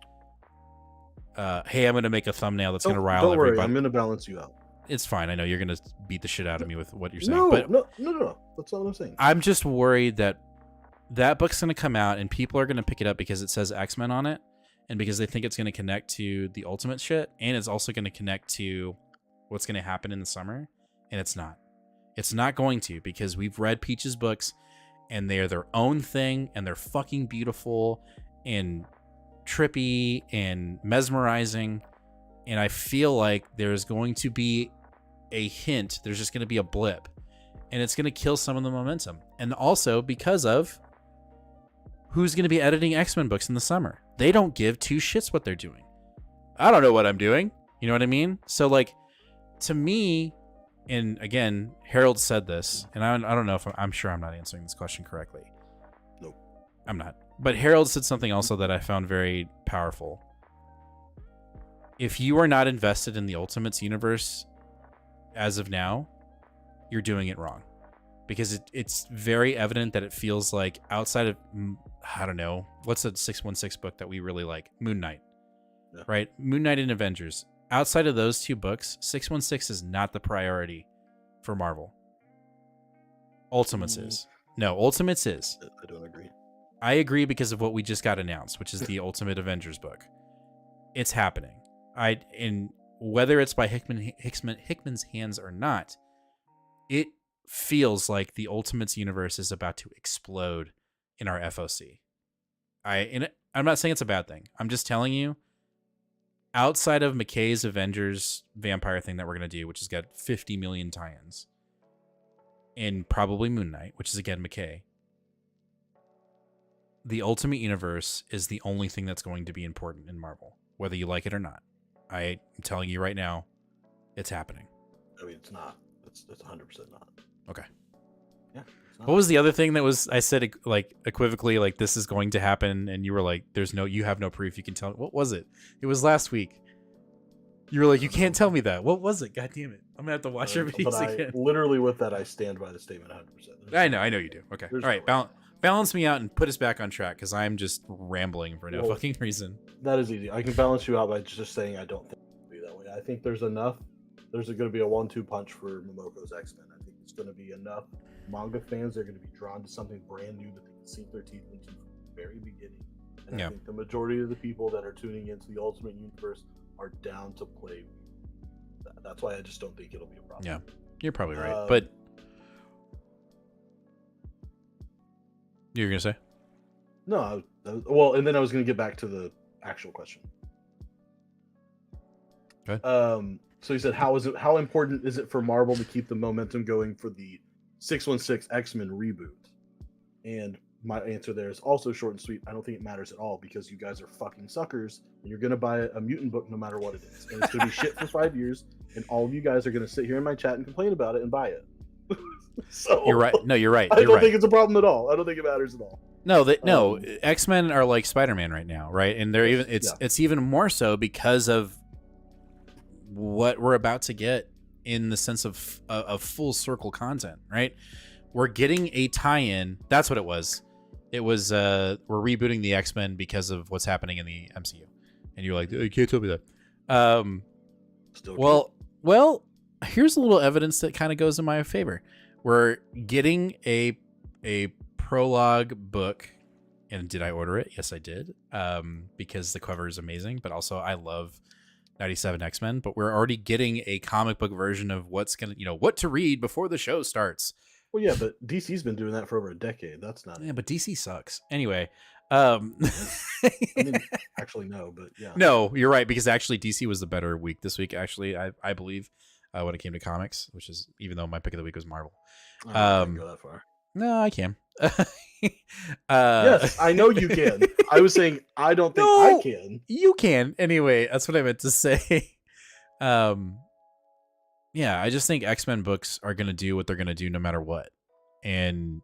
hey, I'm going to make a thumbnail that's going to rile don't worry, everybody. I'm going to balance you out. It's fine. I know you're going to beat the shit out of me with what you're saying. No, but no. That's all I'm saying. I'm just worried that book's going to come out and people are going to pick it up because it says X-Men on it. And because they think it's going to connect to the Ultimate shit, and it's also going to connect to what's going to happen in the summer, and it's not. It's not going to, because we've read Peach's books, and they're their own thing, and they're fucking beautiful, and trippy, and mesmerizing, and I feel like there's going to be a hint, there's just going to be a blip, and it's going to kill some of the momentum. And also because of who's going to be editing X-Men books in the summer. They don't give two shits what they're doing. I don't know what I'm doing. You know what I mean? So, like, to me, and again, Harold said this, and I don't know if I'm sure I'm not answering this question correctly. Nope. I'm not. But Harold said something also that I found very powerful. If you are not invested in the Ultimates universe as of now, you're doing it wrong. Because it's very evident that it feels like outside of, I don't know, what's a 616 book that we really like? Moon Knight. Yeah. Right? Moon Knight and Avengers. Outside of those two books, 616 is not the priority for Marvel. Ultimates is. No, Ultimates is. I don't agree. I agree because of what we just got announced, which is the Ultimate Avengers book. It's happening. And whether it's by Hickman's hands or not, it feels like the Ultimates universe is about to explode in our FOC. I'm not saying it's a bad thing. I'm just telling you, outside of McKay's Avengers vampire thing that we're going to do, which has got 50 million tie-ins, and probably Moon Knight, which is again McKay, the Ultimate Universe is the only thing that's going to be important in Marvel, whether you like it or not. I'm telling you right now, it's happening. I mean, it's not. It's 100% not. Okay. Yeah. What was the other thing that was, I said like equivocally, like this is going to happen, and you were like, you have no proof, you can tell. What was it? It was last week. You were like, you can't tell me that. What was it? God damn it. I'm gonna have to watch your videos again. Literally with that, I stand by the statement 100%. I know you do. Okay. All right. Balance me out and put us back on track, because I'm just rambling for no fucking reason. That is easy. I can balance you out by just saying I don't think it'll be that way. I think there's enough. There's going to be a 1-2 punch for Momoko's X-Men. I think it's going to be enough manga fans. They're going to be drawn to something brand new that they can sink their teeth into from the very beginning. And I think the majority of the people that are tuning into the Ultimate Universe are down to play. That's why I just don't think it'll be a problem. Yeah, you're probably right. But you're going to say? No, well, and then I was going to get back to the actual question. Okay. So you said, how important is it for Marvel to keep the momentum going for the 616 X-Men reboot? And my answer there is also short and sweet. I don't think it matters at all because you guys are fucking suckers and you're gonna buy a mutant book no matter what it is. And it's gonna be shit for 5 years, and all of you guys are gonna sit here in my chat and complain about it and buy it. So You're right. No, you're right. I don't think it's a problem at all. I don't think it matters at all. No, X-Men are like Spider-Man right now, right? And they're even it's even more so because of what we're about to get in the sense of full circle content, right? We're getting a tie-in. That's what it was. It was we're rebooting the X-Men because of what's happening in the MCU. And you're like, you can't tell me that. Well, here's a little evidence that kind of goes in my favor. We're getting a prologue book, and did I order it? Yes, I did. Because the cover is amazing, but also I love 97 X-Men. But we're already getting a comic book version of what to read before the show starts. Well, yeah, but DC's been doing that for over a decade. That's not. Yeah, but DC sucks. Anyway, I mean, actually, no, but yeah. No, you're right, because actually DC was the better week this week. Actually, I believe when it came to comics, which is even though my pick of the week was Marvel. I can't go that far. No, I can. Yes, I know you can. I was saying I don't think I can. You can. Anyway, that's what I meant to say. Yeah, I just think X-Men books are going to do what they're going to do no matter what. And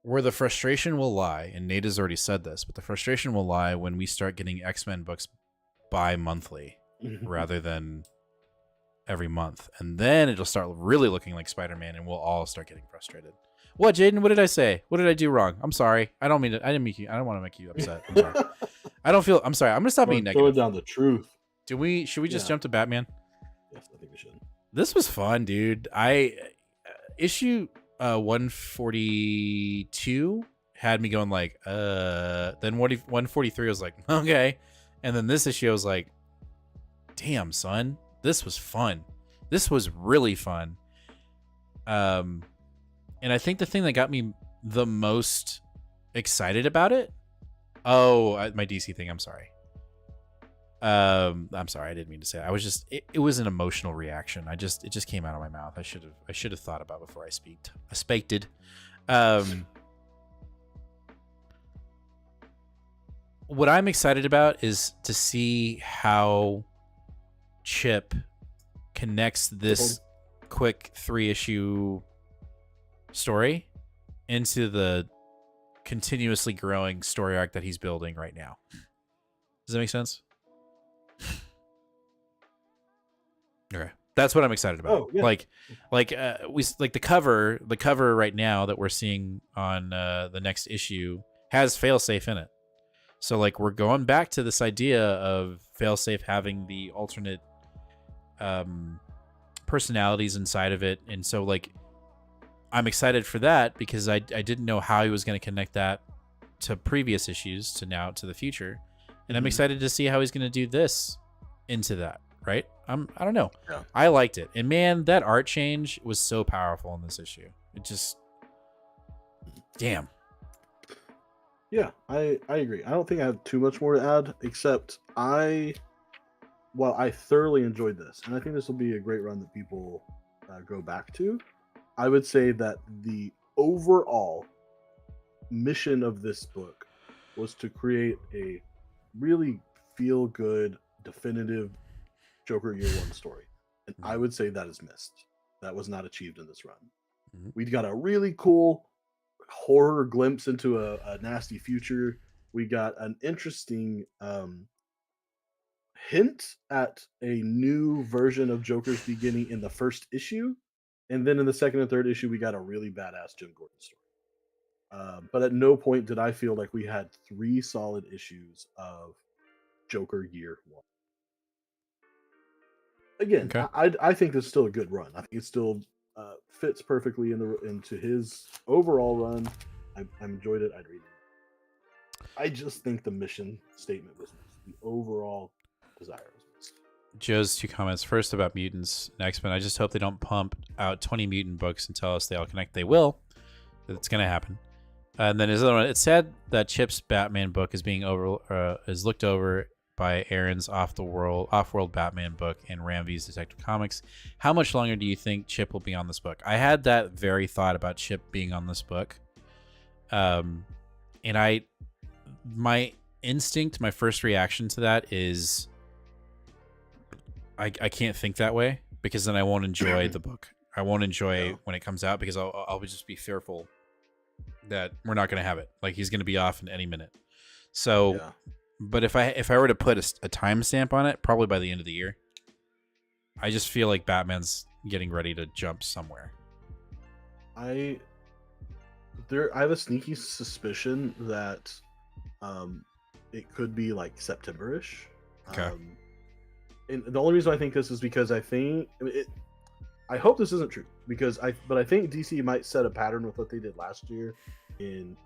where the frustration will lie, and Nate has already said this, but the frustration will lie when we start getting X-Men books bi-monthly rather than every month. And then it'll start really looking like Spider-Man, and we'll all start getting frustrated. What, Jaden? What did I say? What did I do wrong? I'm sorry. I don't want to make you upset. I'm sorry. I'm sorry. I'm going to stop being negative. Throw down the truth. Should we just jump to Batman? Yes, I think we should. This was fun, dude. Issue 142 had me going like, then 143 was like, okay. And then this issue I was like, damn, son, this was fun. This was really fun. And I think the thing that got me the most excited about it, my DC thing, I'm sorry. I'm sorry, I didn't mean to say that. I was just it was an emotional reaction. It just came out of my mouth. I should have thought about before I spaked. What I'm excited about is to see how Chip connects this quick 3-issue story into the continuously growing story arc that he's building right now. Does that make sense? Okay, that's what I'm excited about. Oh, yeah. Like the cover right now that we're seeing on the next issue has Failsafe in it. So like we're going back to this idea of Failsafe having the alternate personalities inside of it, and so like I'm excited for that because I didn't know how he was going to connect that to previous issues to now to the future. And I'm excited to see how he's going to do this into that, right? I don't know. Yeah. I liked it. And man, that art change was so powerful in this issue. It just, damn. Yeah, I agree. I don't think I have too much more to add, except I thoroughly enjoyed this. And I think this will be a great run that people go back to. I would say that the overall mission of this book was to create a really feel good, definitive Joker Year One story. And I would say that is missed. That was not achieved in this run. We got a really cool horror glimpse into a nasty future. We got an interesting hint at a new version of Joker's beginning in the first issue. And then in the second and third issue, we got a really badass Jim Gordon story. But at no point did I feel like we had 3 solid issues of Joker Year One. Again, okay. I think this is still a good run. I think it still fits perfectly into his overall run. I enjoyed it. I'd read it. I just think the mission statement was missed. The overall desire was missed. Joe's 2 comments. First about mutants and X-Men. I just hope they don't pump out 20 mutant books and tell us they all connect. They will. It's going to happen. And then his other one. It's sad that Chip's Batman book is being is looked over by Aaron's Off-World Batman book and Ram V's Detective Comics. How much longer do you think Chip will be on this book? I had that very thought about Chip being on this book. And my instinct, my first reaction to that is I can't think that way, because then I won't enjoy the book. I won't enjoy when it comes out, because I'll just be fearful that we're not going to have it. Like, he's going to be off in any minute. So, but if I were to put a timestamp on it, probably by the end of the year. I just feel like Batman's getting ready to jump somewhere. I have a sneaky suspicion that it could be like September-ish. Okay. And the only reason I think this is because I hope this isn't true, but I think DC might set a pattern with what they did last year in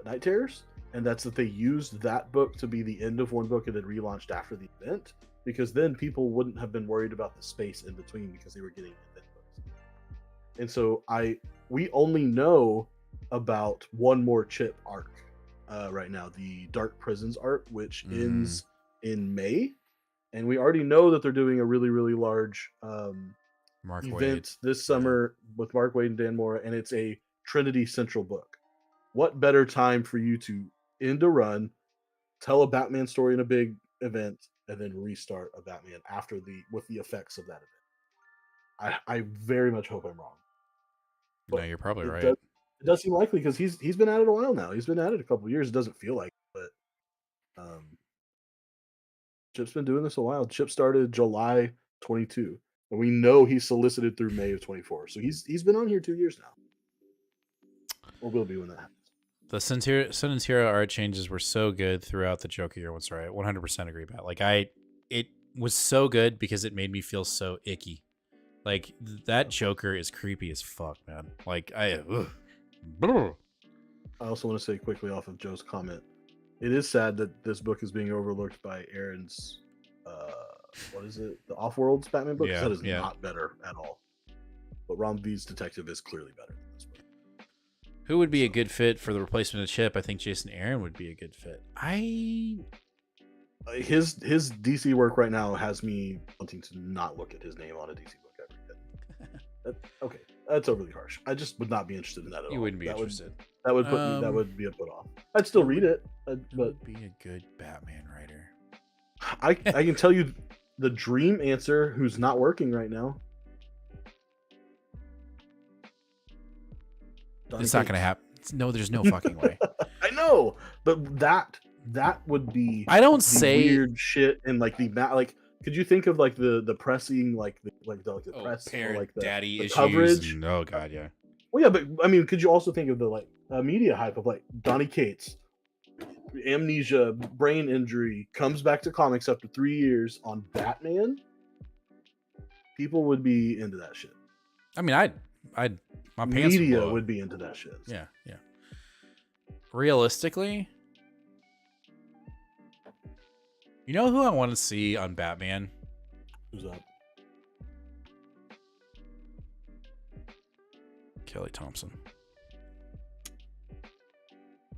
Night Terrors, and that's that they used that book to be the end of one book and then relaunched after the event, because then people wouldn't have been worried about the space in between because they were getting event books. And so we only know about one more Chip arc right now, the Dark Prisons arc, which ends in May. And we already know that they're doing a really, really large event this summer with Mark Waid and Dan Mora, and it's a Trinity Central book. What better time for you to end a run, tell a Batman story in a big event, and then restart a Batman with the effects of that event? I very much hope I'm wrong. No, you're probably right. It does seem likely, because he's been at it a while now. He's been at it a couple of years. It doesn't feel like it, but Chip's been doing this a while. Chip started July 22, and we know he solicited through May of 24. So he's been on here 2 years now, or will be when that happens. The Sinatira art changes were so good throughout the Joker year. What's right? 100% agree about. Like, it was so good because it made me feel so icky. Like, that Joker is creepy as fuck, man. Like, I also want to say quickly off of Joe's comment, it is sad that this book is being overlooked by Aaron's, what is it? The Off-World's Batman book? That is not better at all. But Ram V's Detective is clearly better than this book. Who would be a good fit for the replacement of Chip? I think Jason Aaron would be a good fit. His DC work right now has me wanting to not look at his name on a DC book ever again. Okay, that's overly harsh. I just would not be interested in that at all. You wouldn't be interested. That would put me. That would be a put off. I'd still read it, but would be a good Batman writer. I can tell you the dream answer who's not working right now. It's not going to happen. No, there's no fucking way. I know, but that would be. I don't say weird shit and like like. Could you think of like the pressing like the press parent, or like the daddy the issues? coverage? Oh god, yeah. Well, yeah, but I mean, could you also think of the like media hype of like Donny Cates, amnesia, brain injury, comes back to comics after 3 years on Batman? People would be into that shit. I mean, my pants media would be into that shit. Yeah. Realistically, you know who I want to see on Batman? Who's that? Kelly Thompson.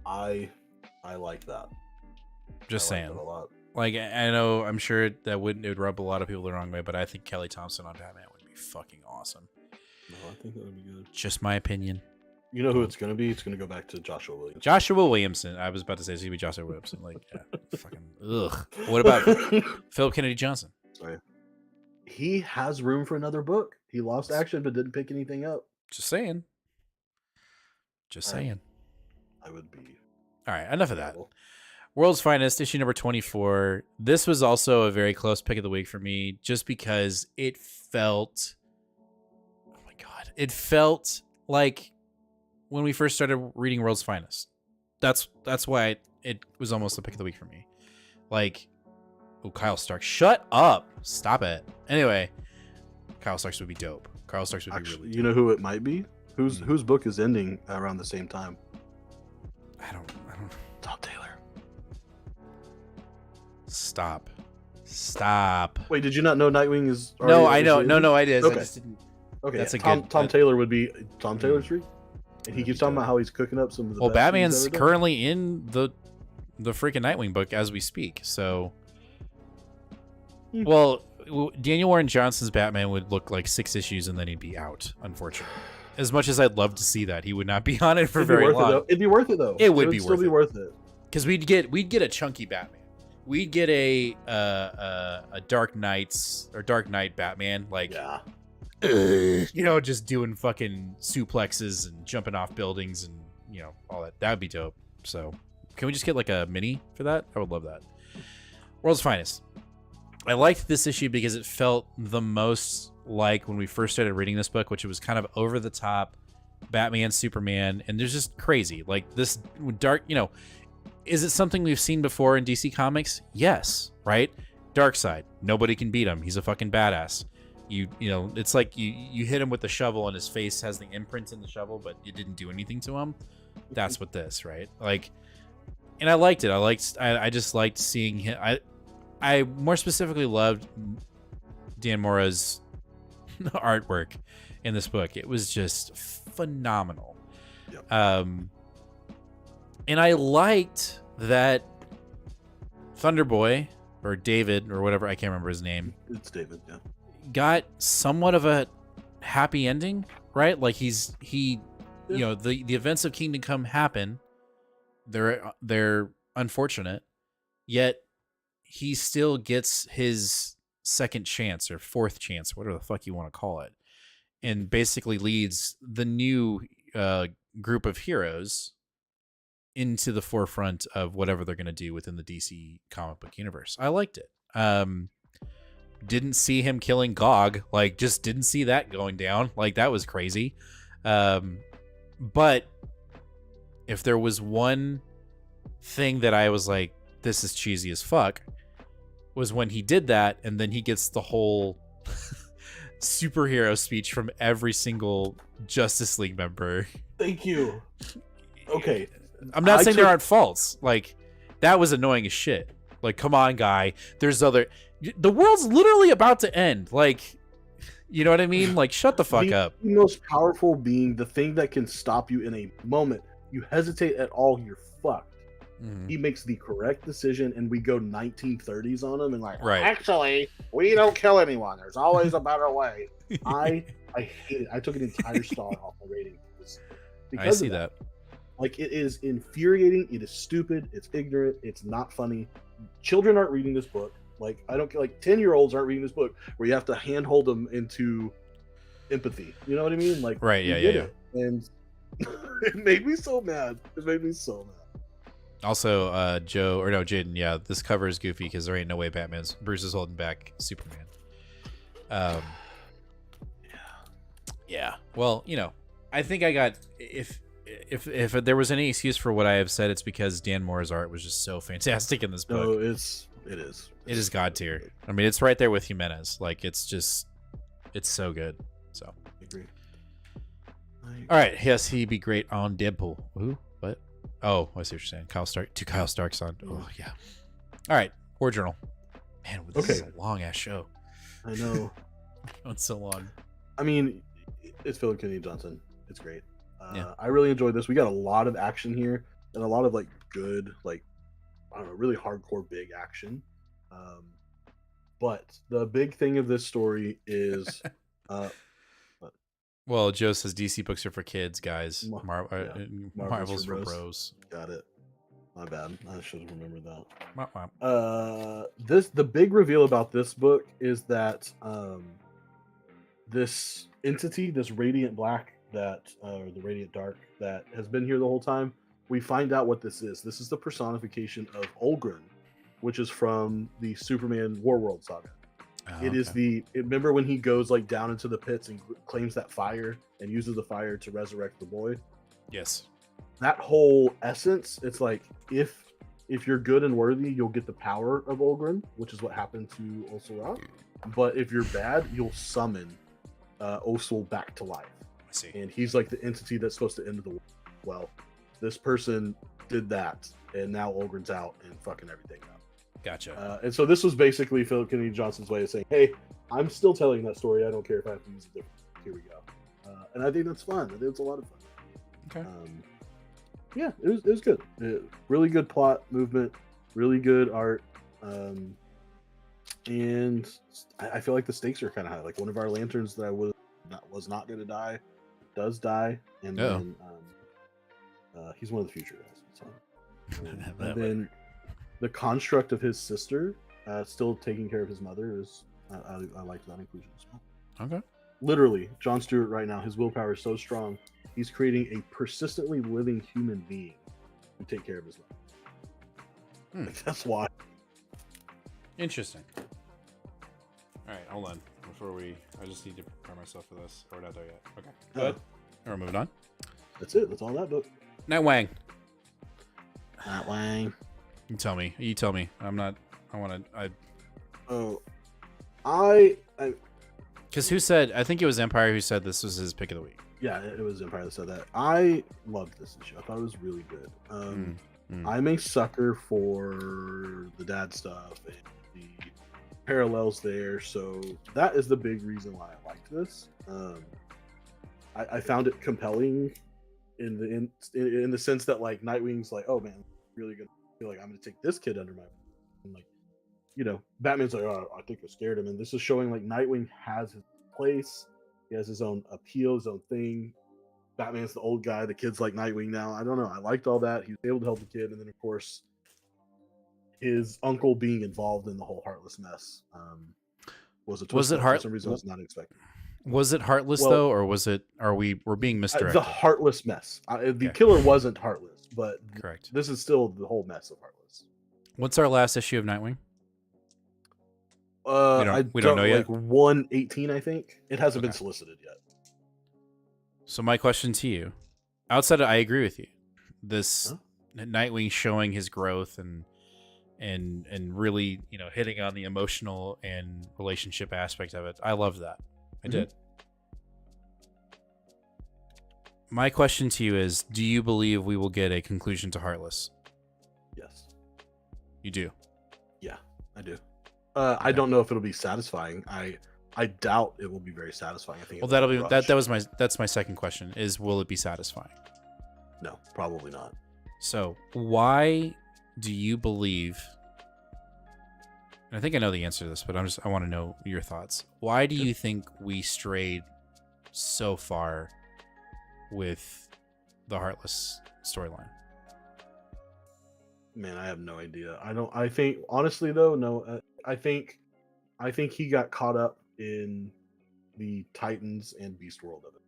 I like that. Just I saying. like that a lot. Like, I know, I'm sure that it would rub a lot of people the wrong way, but I think Kelly Thompson on Batman would be fucking awesome. No, I think that would be good. Just my opinion. You know who it's gonna be? It's gonna go back to Joshua Williams. Joshua Williamson. I was about to say it's gonna be Joshua Williamson. Like, yeah, fucking ugh. What about Philip Kennedy Johnson? Sorry. He has room for another book. He lost action but didn't pick anything up. Just saying. Just saying. I would be. All right, enough of that. World's Finest, issue number 24. This was also a very close pick of the week for me, just because it felt. Oh my god! It felt like when we first started reading World's Finest. That's why it was almost the pick of the week for me. Like, oh, Kyle Starks, shut up! Stop it. Anyway, Kyle Starks would be dope. Kyle Starks would be really dope. You know who it might be? Whose book is ending around the same time? I don't. Tom Taylor. Stop. Wait, did you not know Nightwing is? No, I know. No, I did. Okay. I just didn't. Okay, that's Tom Taylor would be Tom Taylor's tree, and he keeps talking about how he's cooking up some of the. Well, best Batman's things ever done. currently in the the freaking Nightwing book as we speak. So, well, Daniel Warren Johnson's Batman would look like 6 issues and then he'd be out, unfortunately. As much as I'd love to see that, he would not be on it for very long. It'd be worth it though. It would still be worth it. Because we'd get a chunky Batman. We'd get a Dark Knights or Dark Knight Batman, like just doing fucking suplexes and jumping off buildings and all that. That'd be dope. So can we just get like a mini for that? I would love that. World's Finest. I liked this issue because it felt the most like when we first started reading this book, which was kind of over the top Batman, Superman, and there's just crazy. Like this dark, is it something we've seen before in DC Comics? Yes, right? Darkseid. Nobody can beat him. He's a fucking badass. It's like you hit him with the shovel and his face has the imprint in the shovel, but it didn't do anything to him. That's what this, right? Like, and I liked it. I just liked seeing him. I more specifically loved Dan Mora's artwork in this book. It was just phenomenal. Yep. And I liked that Thunderboy or David or whatever, I can't remember his name. It's David, yeah. Got somewhat of a happy ending, right? Like the events of Kingdom Come happen. They're unfortunate, yet he still gets his second chance or fourth chance, whatever the fuck you want to call it, and basically leads the new group of heroes into the forefront of whatever they're going to do within the DC comic book universe. I liked it. Didn't see him killing Gog, like just didn't see that going down. Like that was crazy. But if there was one thing that I was like, this is cheesy as fuck, was when he did that and then he gets the whole superhero speech from every single Justice League member. Thank you. Okay. I'm not saying there aren't faults. Like, that was annoying as shit. Like, come on, guy. The world's literally about to end. Like, you know what I mean? Like, shut the fuck up. The most powerful being, the thing that can stop you in a moment. You hesitate at all, you're fucked. Mm-hmm. He makes the correct decision, and we go 1930s on him, and like, right. Actually, we don't kill anyone. There's always a better way. I hate it. I took an entire star off the rating. I see that. Like, it is infuriating. It is stupid. It's ignorant. It's not funny. Children aren't reading this book. Like, I don't like 10-year-olds aren't reading this book where you have to handhold them into empathy. You know what I mean? Like, right? Yeah. And it made me so mad. It made me so mad. Also, Jaden. Yeah, this cover is goofy because there ain't no way Bruce is holding back Superman. Yeah. Well, I think I got if there was any excuse for what I have said, it's because Dan Mora's art was just so fantastic in this book. No, it is god tier. I mean, it's right there with Jimenez. Like, it's so good. So I agree. All right, yes, he'd be great on Deadpool. Who? What? Oh, I see what you're saying. Kyle Stark's on. Oh yeah. All right, War Journal. Man, this is a long ass show. I know. It's so long. I mean, it's Philip Kennedy Johnson. It's great. I really enjoyed this. We got a lot of action here and a lot of like good, like, I don't know, really hardcore big action. But the big thing of this story is well, Joe says DC books are for kids, guys. Marvel's for bros. Got it. My bad. I should have remembered that. The big reveal about this book is that this entity, this Radiant Black, or the Radiant Dark, that has been here the whole time, we find out what this is. This is the personification of Olgren, which is from the Superman Warworld saga. It is remember when he goes like down into the pits and claims that fire and uses the fire to resurrect the boy? Yes. That whole essence, it's like, if you're good and worthy, you'll get the power of Olgren, which is what happened to Osura. But if you're bad, you'll summon Osul back to life. I see. And he's like the entity that's supposed to end the world. Well, this person did that, and now Olgren's out and fucking everything up. Gotcha. And so this was basically Philip Kennedy Johnson's way of saying, hey, I'm still telling that story. I don't care if I have to use it different. Here we go. And I think that's fun. I think it's a lot of fun. Okay. Yeah, it was good. Really good plot movement, really good art, and I feel like the stakes are kind of high. Like one of our lanterns that was not going to die does die, and then he's one of the future guys. So, and then the construct of his sister still taking care of his mother is I like that inclusion as well. Okay. Literally, Jon Stewart right now, his willpower is so strong, he's creating a persistently living human being to take care of his mother. Like, that's why. Interesting. All right, hold on. I just need to prepare myself for this. We're not there yet. Okay. Good. We're moving on. That's it. That's all that book. Nightwing. Nightwing. You tell me. I'm not. I want to. Oh, I. Because who said? I think it was Empire who said this was his pick of the week. Yeah, it was Empire that said that. I loved this issue. I thought it was really good. I'm a sucker for the dad stuff and the parallels there, so that is the big reason why I liked this. I found it compelling in the sense that like Nightwing's like, oh man, really good. I feel like I'm gonna take this kid under my wing. And like, you know, Batman's like, oh, I think I scared him, and this is showing like Nightwing has his place. He has his own appeal, his own thing. Batman's the old guy. The kid's like Nightwing now. I don't know. I liked all that. He was able to help the kid, and then of course, his uncle being involved in the whole Heartless mess was a twist. Was it for some reason I was not expecting. Was it Heartless though, or was it? We're being misdirected? The Heartless mess. The killer wasn't Heartless, but correct. This is still the whole mess of Heartless. What's our last issue of Nightwing? We don't know yet. Like 118, I think. It hasn't been solicited yet. So my question to you, outside of, I agree with you. This Nightwing showing his growth and really, you know, hitting on the emotional and relationship aspect of it. I love that. I did. My question to you is, do you believe we will get a conclusion to Heartless? Yes. You do? Yeah, I do. I don't know if it'll be satisfying. I doubt it will be very satisfying. I think. Well, that'll be that's my second question is, will it be satisfying? No, probably not. So why do you believe? And I think I know the answer to this, but I want to know your thoughts. Why do you think we strayed so far with the Heartless storyline? Man, I have no idea. I think honestly though, no. I think he got caught up in the Titans and Beast world of it.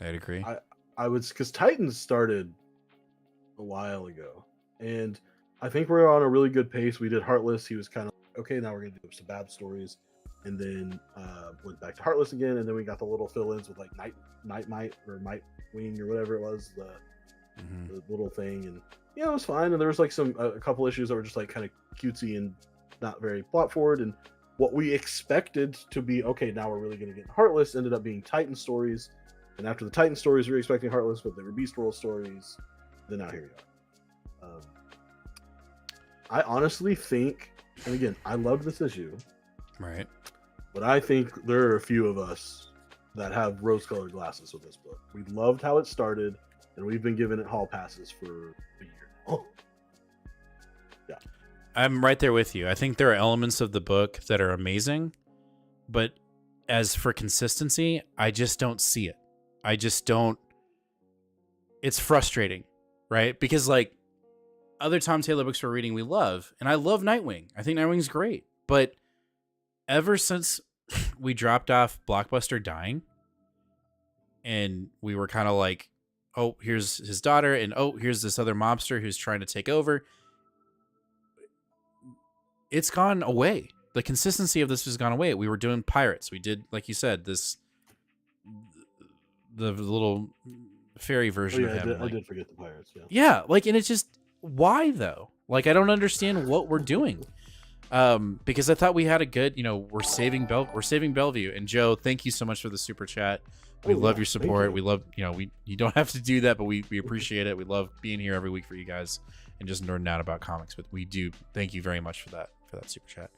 I'd agree. I would, because Titans started a while ago, and I think we're on a really good pace. We did Heartless. He was kind of okay. Now we're gonna do some bad stories, and then went back to Heartless again, and then we got the little fill-ins with like Nightmite or Nightwing or whatever it was, the little thing, and yeah, it was fine. And there was like a couple issues that were just like kind of cutesy and not very plot forward, and what we expected to be okay, now we're really going to get Heartless ended up being Titan stories, and after the Titan stories we were expecting Heartless, but they were Beast World stories. Then now here we are. I honestly think, and again, I love this issue, right, but I think there are a few of us that have rose-colored glasses with this book. We loved how it started, and we've been giving it hall passes for a year. Oh. Yeah. I'm right there with you. I think there are elements of the book that are amazing, but as for consistency, I just don't see it. I just don't. It's frustrating, right? Because like other Tom Taylor books we're reading, we love, and I love Nightwing. I think Nightwing's great, but ever since we dropped off Blockbuster dying, and we were kind of like, oh, here's his daughter, and oh, here's this other mobster who's trying to take over. It's gone away. The consistency of this has gone away. We were doing Pirates. We did, like you said, the little fairy version of him. I did forget the Pirates. Yeah. Yeah, like, and it's just, why though? Like, I don't understand what we're doing. Because I thought we had a good, you know, we're saving Bellevue. And Joe, thank you so much for the super chat. We love your support. We love, you know, you don't have to do that, but we appreciate it. We love being here every week for you guys and just nerding out about comics. But we do thank you very much for that super chat.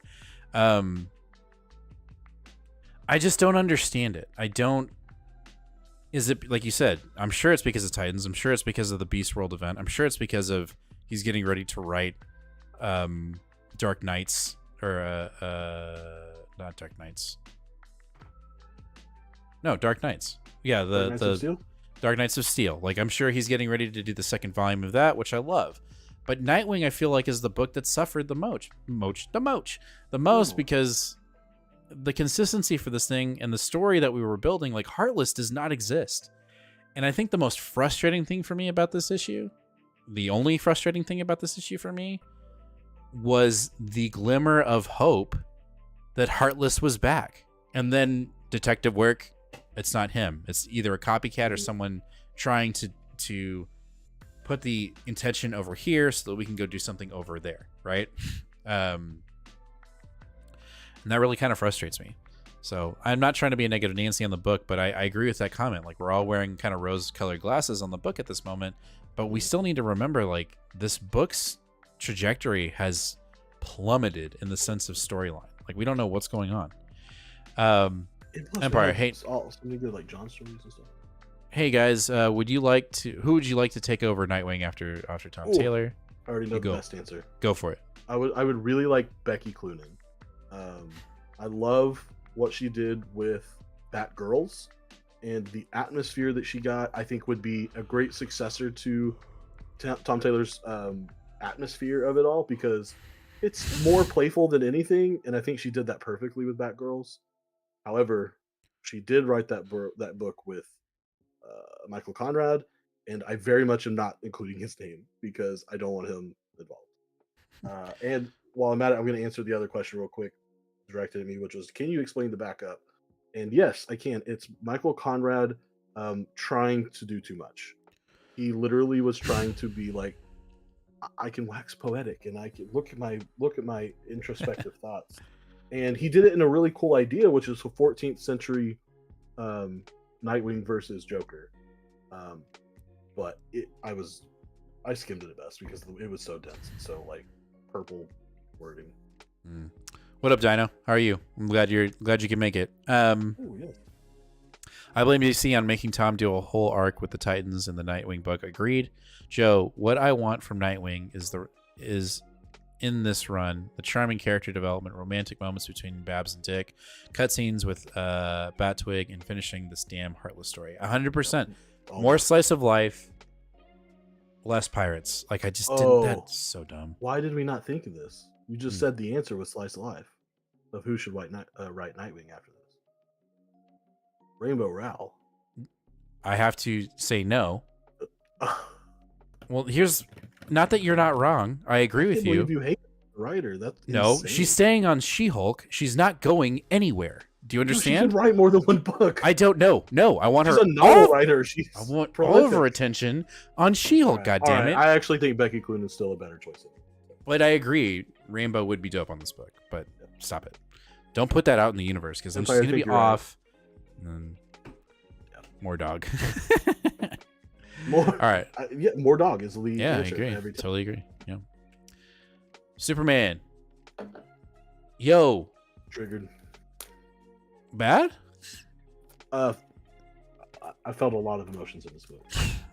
I just don't understand it. Is it like you said? I'm sure it's because of Titans. I'm sure it's because of the Beast World event. I'm sure it's because of he's getting ready to write Dark Knights or not Dark Knights. No, Dark Knights. Yeah, the Dark Knights of Steel. Like, I'm sure he's getting ready to do the second volume of that, which I love. But Nightwing, I feel like, is the book that suffered the most because the consistency for this thing and the story that we were building, like, Heartless does not exist. And I think the most frustrating thing for me about this issue, the only frustrating thing about this issue for me, was the glimmer of hope that Heartless was back. And then detective work, it's not him. It's either a copycat or someone trying to put the intention over here so that we can go do something over there, right? And that really kind of frustrates me. So I'm not trying to be a negative Nancy on the book, but I agree with that comment. Like, we're all wearing kind of rose-colored glasses on the book at this moment, but we still need to remember, like, this book's trajectory has plummeted in the sense of storyline. Like, we don't know what's going on. Empire, hey, something good like John stories and stuff. Hey guys, who would you like to take over Nightwing after Tom Taylor? I already know the best answer. Go for it. I would really like Becky Cloonan. I love what she did with Batgirls, and the atmosphere that she got, I think, would be a great successor to Tom Taylor's atmosphere of it all, because it's more playful than anything, and I think she did that perfectly with Batgirls. However, she did write that book with Michael Conrad, and I very much am not including his name because I don't want him involved. And while I'm at it, I'm going to answer the other question real quick, directed at me, which was, can you explain the backup? And yes, I can. It's Michael Conrad trying to do too much. He literally was trying to be like, I can wax poetic and I can look at my introspective thoughts. And he did it in a really cool idea, which is a 14th century Nightwing versus Joker. But I skimmed it at best because it was so dense and so like purple wording. What up, Dino? How are you? I'm glad you can make it. Ooh, yeah. I blame DC on making Tom do a whole arc with the Titans in the Nightwing book. Agreed. Joe, what I want from Nightwing is in this run, the charming character development, romantic moments between Babs and Dick, cutscenes with Batwig, and finishing this damn Heartless story. 100%. More slice of life, less pirates. Like, I just didn't. That's so dumb. Why did we not think of this? You just said the answer was slice of life of who should write Nightwing after this. Rainbow Rowell. I have to say no. Well, here's not that you're not wrong. I agree with you. You hate the writer. That's no. insane. She's staying on She-Hulk. She's not going anywhere. Do you understand? She could write more than one book. I don't know. No, I want She's her. a novel writer. I want all of her attention on She-Hulk. God damn it! I actually think Becky Cloonan is still a better choice. But I agree, Rainbow would be dope on this book. But stop it! Don't put that out in the universe because I'm just gonna be off. Right. And then, more dog. More. All right. More dog is the lead. Yeah, I agree. Totally agree. Yeah. Superman. Yo. Triggered. Bad? I felt a lot of emotions in this book.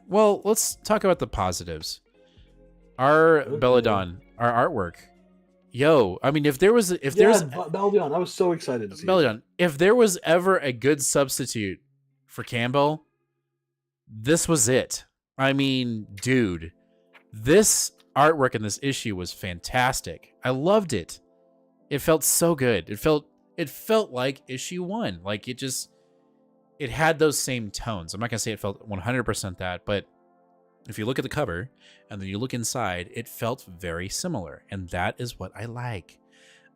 Well, let's talk about the positives. Our Belladon, our artwork. Yo, I mean, there's Belladon, I was so excited to see Belladon. If there was ever a good substitute for Campbell, this was it. I mean, dude, this artwork in this issue was fantastic. I loved it. It felt so good. It felt like issue 1. Like it had those same tones. I'm not gonna say it felt 100% that, but if you look at the cover and then you look inside, it felt very similar, and that is what I like.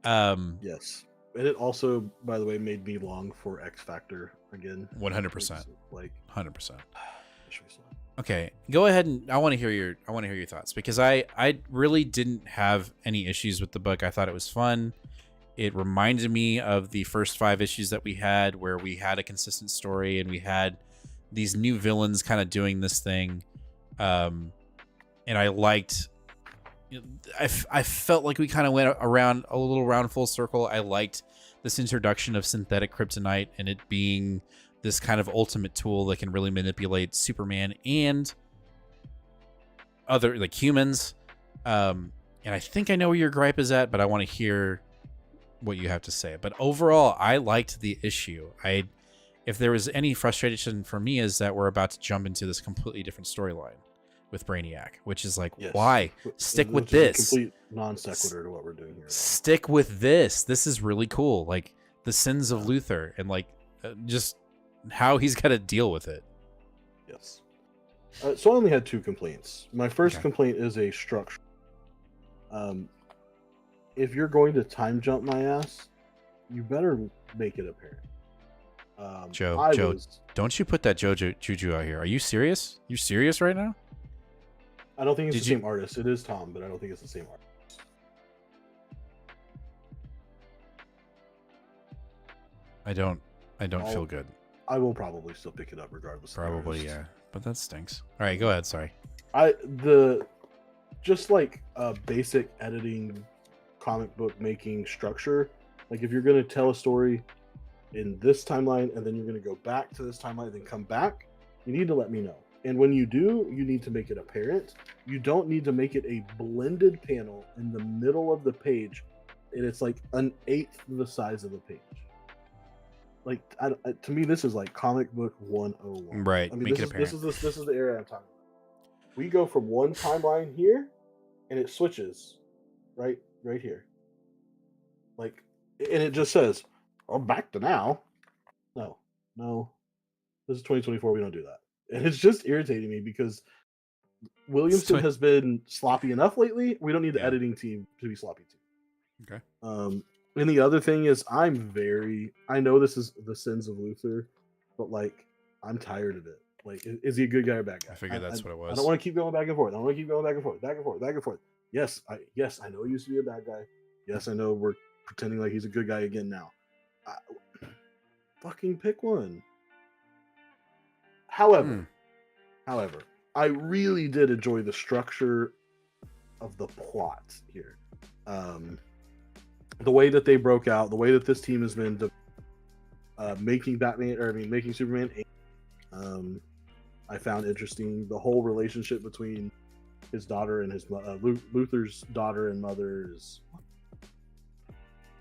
Yes, and it also, by the way, made me long for X Factor again. 100%. Like 100%. Okay, go ahead, and I want to hear your thoughts, because I really didn't have any issues with the book. I thought it was fun. It reminded me of the first 5 issues that we had, where we had a consistent story and we had these new villains kind of doing this thing. And I liked, I felt like we kind of went around a little round full circle. I liked this introduction of synthetic kryptonite and it being this kind of ultimate tool that can really manipulate Superman and other like humans. And I think I know where your gripe is at, but I want to hear what you have to say. But overall, I liked the issue. If there was any frustration for me, is that we're about to jump into this completely different storyline with Brainiac, which is like, why? Stick with this. Complete non sequitur to what we're doing here. Stick with this. This is really cool. Like the sins of Luthor and like just how he's got to deal with it. Yes. So I only had 2 complaints. My first complaint is a structure. If you're going to time jump my ass, you better make it apparent. Joe, don't you put that juju out here. Are you serious? You serious right now? I don't think it's the same artist. It is Tom, but I don't think it's the same artist. I don't feel good. I will probably still pick it up regardless. Probably, yeah. But that stinks. All right, go ahead. Sorry. Just like a basic editing, comic book making structure. Like if you're going to tell a story in this timeline and then you're going to go back to this timeline and then come back, you need to let me know. And when you do, you need to make it apparent. You don't need to make it a blended panel in the middle of the page, and it's like 1/8 the size of the page. Like to me, this is like comic book 101. Right. I mean, make it apparent. This is the area I'm talking about. We go from one timeline here, and it switches, right here. Like, and it just says, "Oh, back to now." No. This is 2024. We don't do that. And it's just irritating me because Williamson has been sloppy enough lately. We don't need the editing team to be sloppy too. Okay. And the other thing is I know this is the sins of Luthor, but like I'm tired of it. Like, is he a good guy or bad guy? I figured that's what it was. I don't want to keep going back and forth. Back and forth. Yes, I know he used to be a bad guy. Yes, I know we're pretending like he's a good guy again now. Fucking pick one. However, I really did enjoy the structure of the plot here. The way that they broke out, the way that this team has been making Superman. I found interesting the whole relationship between his daughter and his Luthor's daughter and mother is.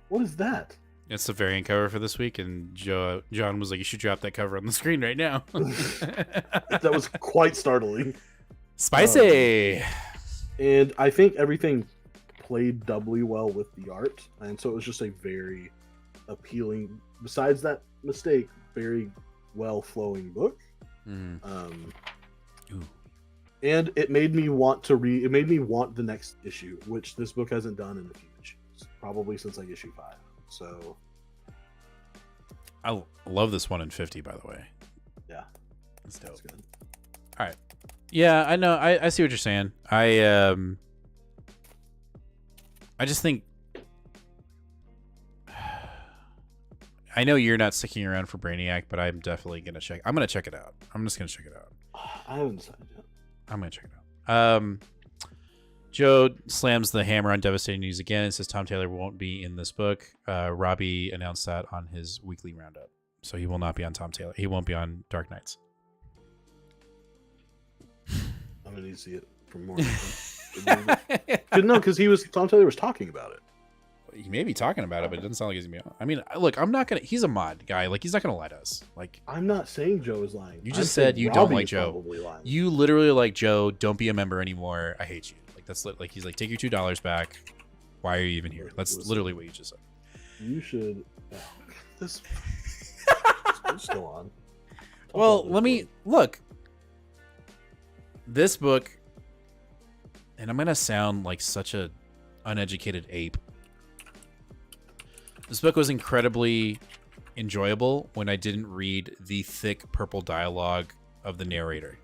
What is that? It's the variant cover for this week, and John was like, "You should drop that cover on the screen right now." That was quite startling. Spicy. And I think everything played doubly well with the art, and so it was just a very appealing. Besides that mistake, very well flowing book. And it made me want to read. It made me want the next issue, which this book hasn't done in a few issues, probably since like issue 5. So I love this 1 in 50, by the way. Yeah, that's dope. That's good. All right. Yeah, I know. I see what you're saying. I just think I know you're not sticking around for Brainiac, but I'm definitely gonna check. I'm gonna check it out. I'm just gonna check it out. I haven't decided yet. I'm gonna check it out. Joe slams the hammer on devastating news again and says Tom Taylor won't be in this book. Robbie announced that on his weekly roundup, so he will not be on Tom Taylor. He won't be on Dark Knights. I'm gonna need to see it for more. No, because Tom Taylor was talking about it. He may be talking about it, but it doesn't sound like he's gonna be on. I mean, look, I'm not gonna. He's a mod guy. Like, he's not gonna lie to us. Like, I'm not saying Joe is lying. You just said you don't like Joe. You literally like Joe. Don't be a member anymore. I hate you. Like, that's like he's like, take your $2 back. Why are you even here? That's literally what you just said. You should. This is still on. Well, let me look. This book, and I'm gonna sound like such a uneducated ape. This book was incredibly enjoyable when I didn't read the thick purple dialogue of the narrator.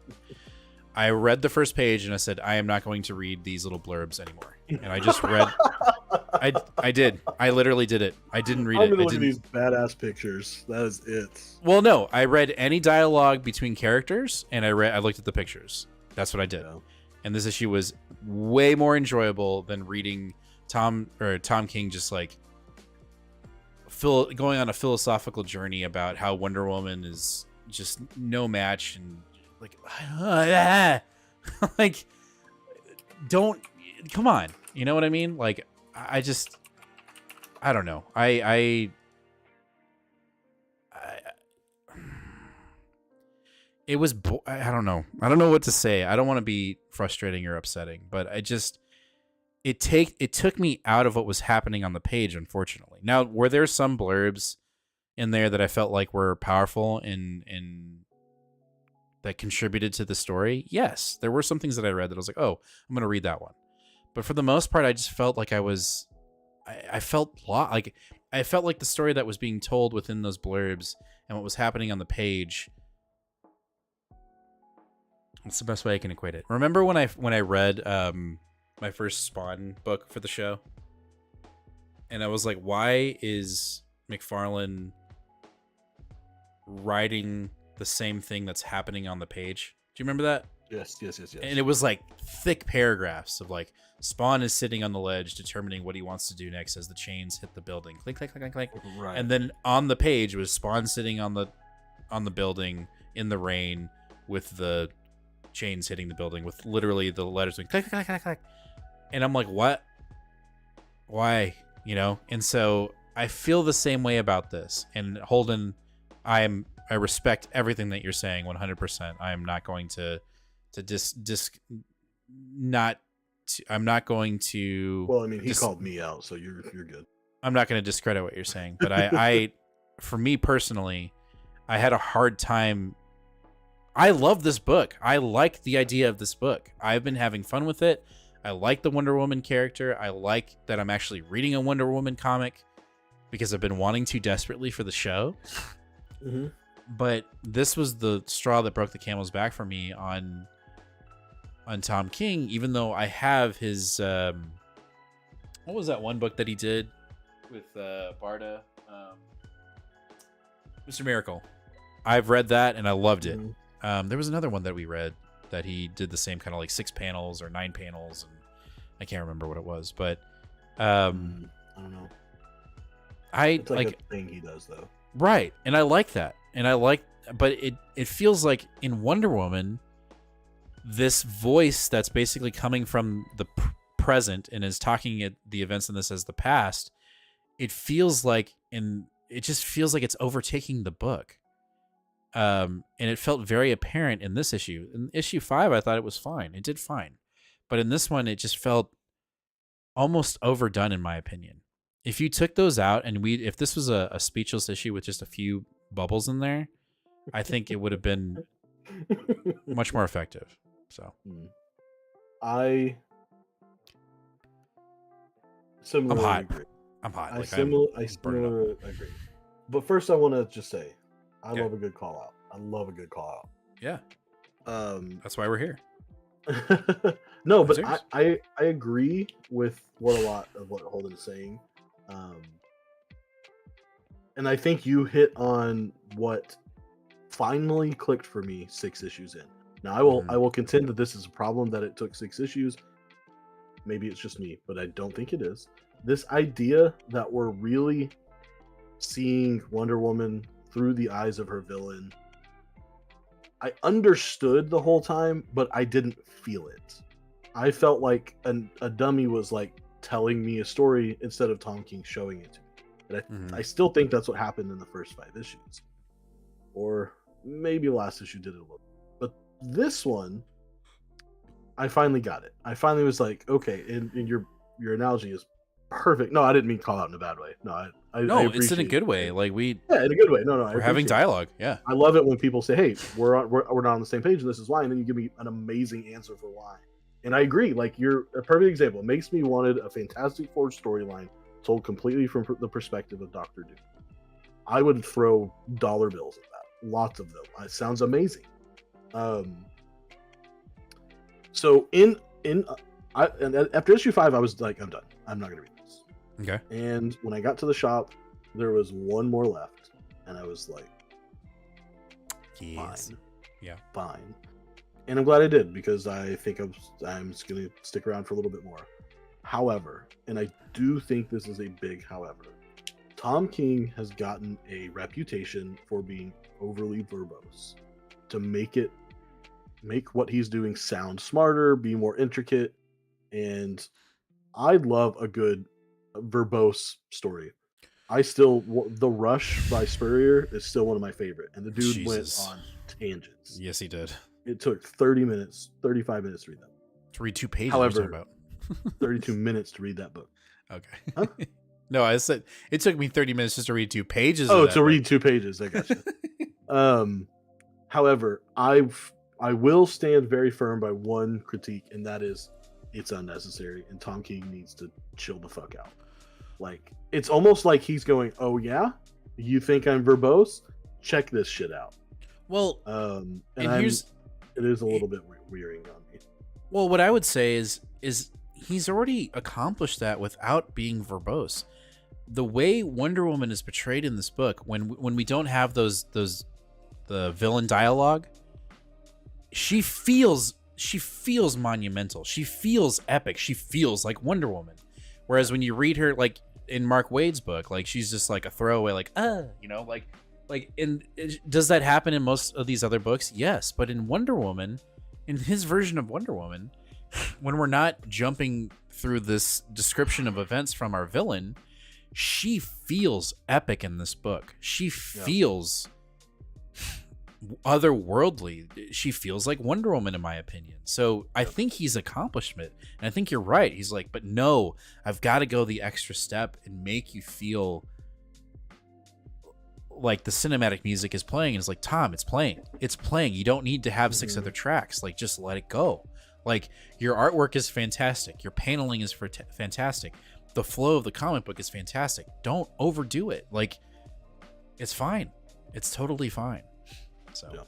I read the first page and I said, I am not going to read these little blurbs anymore. And I just read. I did. I literally did it. I didn't read it. I'm look at these badass pictures. That is it. Well, no, I read any dialogue between characters and I looked at the pictures. That's what I did. Yeah. And this issue was way more enjoyable than reading Tom King just like going on a philosophical journey about how Wonder Woman is just no match, and like, like, don't, come on, you know what I mean? Like, I don't know. It was, I don't know. I don't know what to say. I don't want to be frustrating or upsetting, but it took me out of what was happening on the page, unfortunately. Now, were there some blurbs in there that I felt like were powerful and that contributed to the story? Yes, there were some things that I read that I was like, oh, I'm going to read that one. But for the most part, I just felt like I felt like the story that was being told within those blurbs and what was happening on the page. That's the best way I can equate it. Remember when I read my first Spawn book for the show, and I was like, why is McFarlane writing the same thing that's happening on the page? Do you remember that? Yes. And it was like thick paragraphs of like, Spawn is sitting on the ledge determining what he wants to do next as the chains hit the building. Click, click, click, click, click. Right. And then on the page was Spawn sitting on the building in the rain with the chains hitting the building with literally the letters going click, click, click, click. And I'm like, what? Why? You know? And so I feel the same way about this. And Holden, I respect everything that you're saying 100%. I am not going to I'm not going to. Well, I mean, he called me out, so you're good. I'm not going to discredit what you're saying, but I for me personally, I had a hard time. I love this book. I like the idea of this book. I've been having fun with it. I like the Wonder Woman character. I like that I'm actually reading a Wonder Woman comic because I've been wanting to desperately for the show. Mm-hmm. But this was the straw that broke the camel's back for me on Tom King, even though I have his what was that one book that he did with Barda, Mr. Miracle. I've read that and I loved it. There was another one that we read that he did the same kind of like 6 panels or 9 panels, and I can't remember what it was, but I don't know. It's like a thing he does though. Right, and I like that, but it feels like in Wonder Woman, this voice that's basically coming from the present and is talking at the events in this as the past, it feels like, and it just feels like it's overtaking the book. And it felt very apparent in this issue. In issue 5, I thought it was fine. It did fine. But in this one, it just felt almost overdone, in my opinion. If you took those out and if this was a speechless issue with just a few bubbles in there, I think it would have been much more effective. So I similarly agree. I'm hot. I similarly agree. But first, I want to just say, I love a good call out. I love a good call out. Yeah. That's why we're here. No, but I agree with a lot of what Holden is saying. And I think you hit on what finally clicked for me 6 issues in. Now I will contend that this is a problem that it took 6 issues. Maybe it's just me, but I don't think it is. This idea that we're really seeing Wonder Woman through the eyes of her villain, I understood the whole time, but I didn't feel it. I felt like a dummy was like telling me a story instead of Tom King showing it to me. And I still think that's what happened in the first 5 issues. Or maybe last issue did it a little. But this one, I finally got it. I finally was like, okay, and your analogy is perfect. No, I didn't mean call out in a bad way. No, I it's in a good way. Like in a good way. No, we're having dialogue. Yeah, I love it when people say, "Hey, we're not on the same page, and this is why," and then you give me an amazing answer for why. And I agree. Like, you're a perfect example. It makes me wanted a Fantastic Four storyline told completely from the perspective of Dr. Doom. I would throw dollar bills at that. Lots of them. It sounds amazing. So after issue 5, I was like, I'm done. I'm not gonna read this. Okay. And when I got to the shop, there was one more left, and I was like, yes. Fine. Yeah. Fine. And I'm glad I did, because I think I'm just gonna stick around for a little bit more. However, and I do think this is a big however, Tom King has gotten a reputation for being overly verbose to make what he's doing sound smarter, be more intricate, and I love a good verbose story. The Rush by Spurrier is still one of my favorite, and the dude went on tangents. Yes, he did. It took 30 minutes, 35 minutes to read that. To read 2 pages. However, about 32 minutes to read that book. Okay. Huh? No, I said it took me 30 minutes just to read 2 pages. Oh, of that to book. read 2 pages. I gotcha. However, I will stand very firm by one critique, and that is it's unnecessary, and Tom King needs to chill the fuck out. Like, it's almost like he's going, "Oh yeah, you think I'm verbose? Check this shit out." Well, and it is a little bit wearying on me. Well, what I would say is he's already accomplished that without being verbose. The way Wonder Woman is portrayed in this book, when we don't have the villain dialogue, she feels monumental. She feels epic. She feels like Wonder Woman. Whereas when you read her, like in Mark Waid's book, like she's just like a throwaway, like does that happen in most of these other books? Yes, but in Wonder Woman, in his version of Wonder Woman, when we're not jumping through this description of events from our villain, she feels epic in this book. She feels otherworldly. She feels like Wonder Woman, in my opinion. So I think he's accomplished it, and I think you're right. He's like, but no, I've got to go the extra step and make you feel like the cinematic music is playing. And it's like, Tom, it's playing. You don't need to have 6 other tracks. Like, just let it go. Like, your artwork is fantastic. Your paneling is fantastic. The flow of the comic book is fantastic. Don't overdo it. Like, it's fine. It's totally fine. So,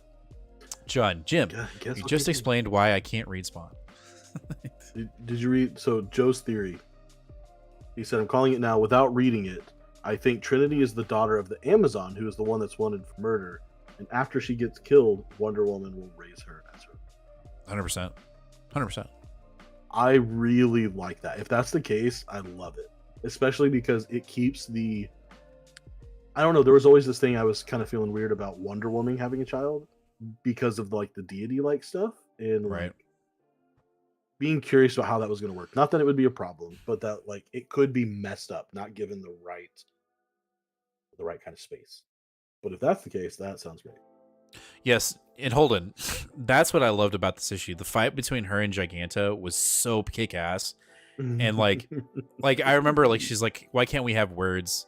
Jim, you just explained why I can't read Spawn. Did you read? So Joe's theory. He said, "I'm calling it now without reading it. I think Trinity is the daughter of the Amazon, who is the one that's wanted for murder. And after she gets killed, Wonder Woman will raise her as her." 100%. 100%. I really like that. If that's the case, I love it, especially because it keeps the. I don't know. There was always this thing I was kind of feeling weird about Wonder Woman having a child because of like the deity-like stuff and like being curious about how that was going to work. Not that it would be a problem, but that like it could be messed up, not given the right kind of space. But if that's the case, that sounds great. Yes, and Holden, that's what I loved about this issue. The fight between her and Giganta was so kick-ass, and like I remember like she's like, "Why can't we have words?"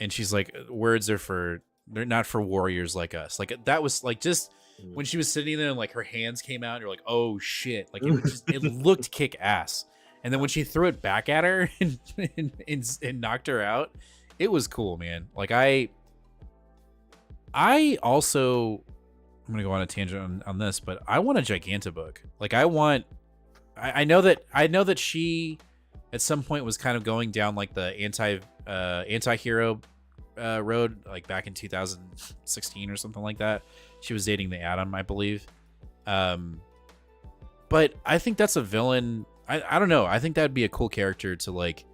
And she's like, "Words they're not for warriors like us." Like that was like just when she was sitting there and like her hands came out, and you're like, "Oh shit!" Like it looked kick ass. And then when she threw it back at her and knocked her out, it was cool, man. Like I also, I'm gonna go on a tangent on this, but I want a Giganta book. Like I know that she at some point was kind of going down like the anti-hero road, like back in 2016 or something like that. She was dating the Atom, I believe. But I think that's a villain. I don't know. I think that'd be a cool character to like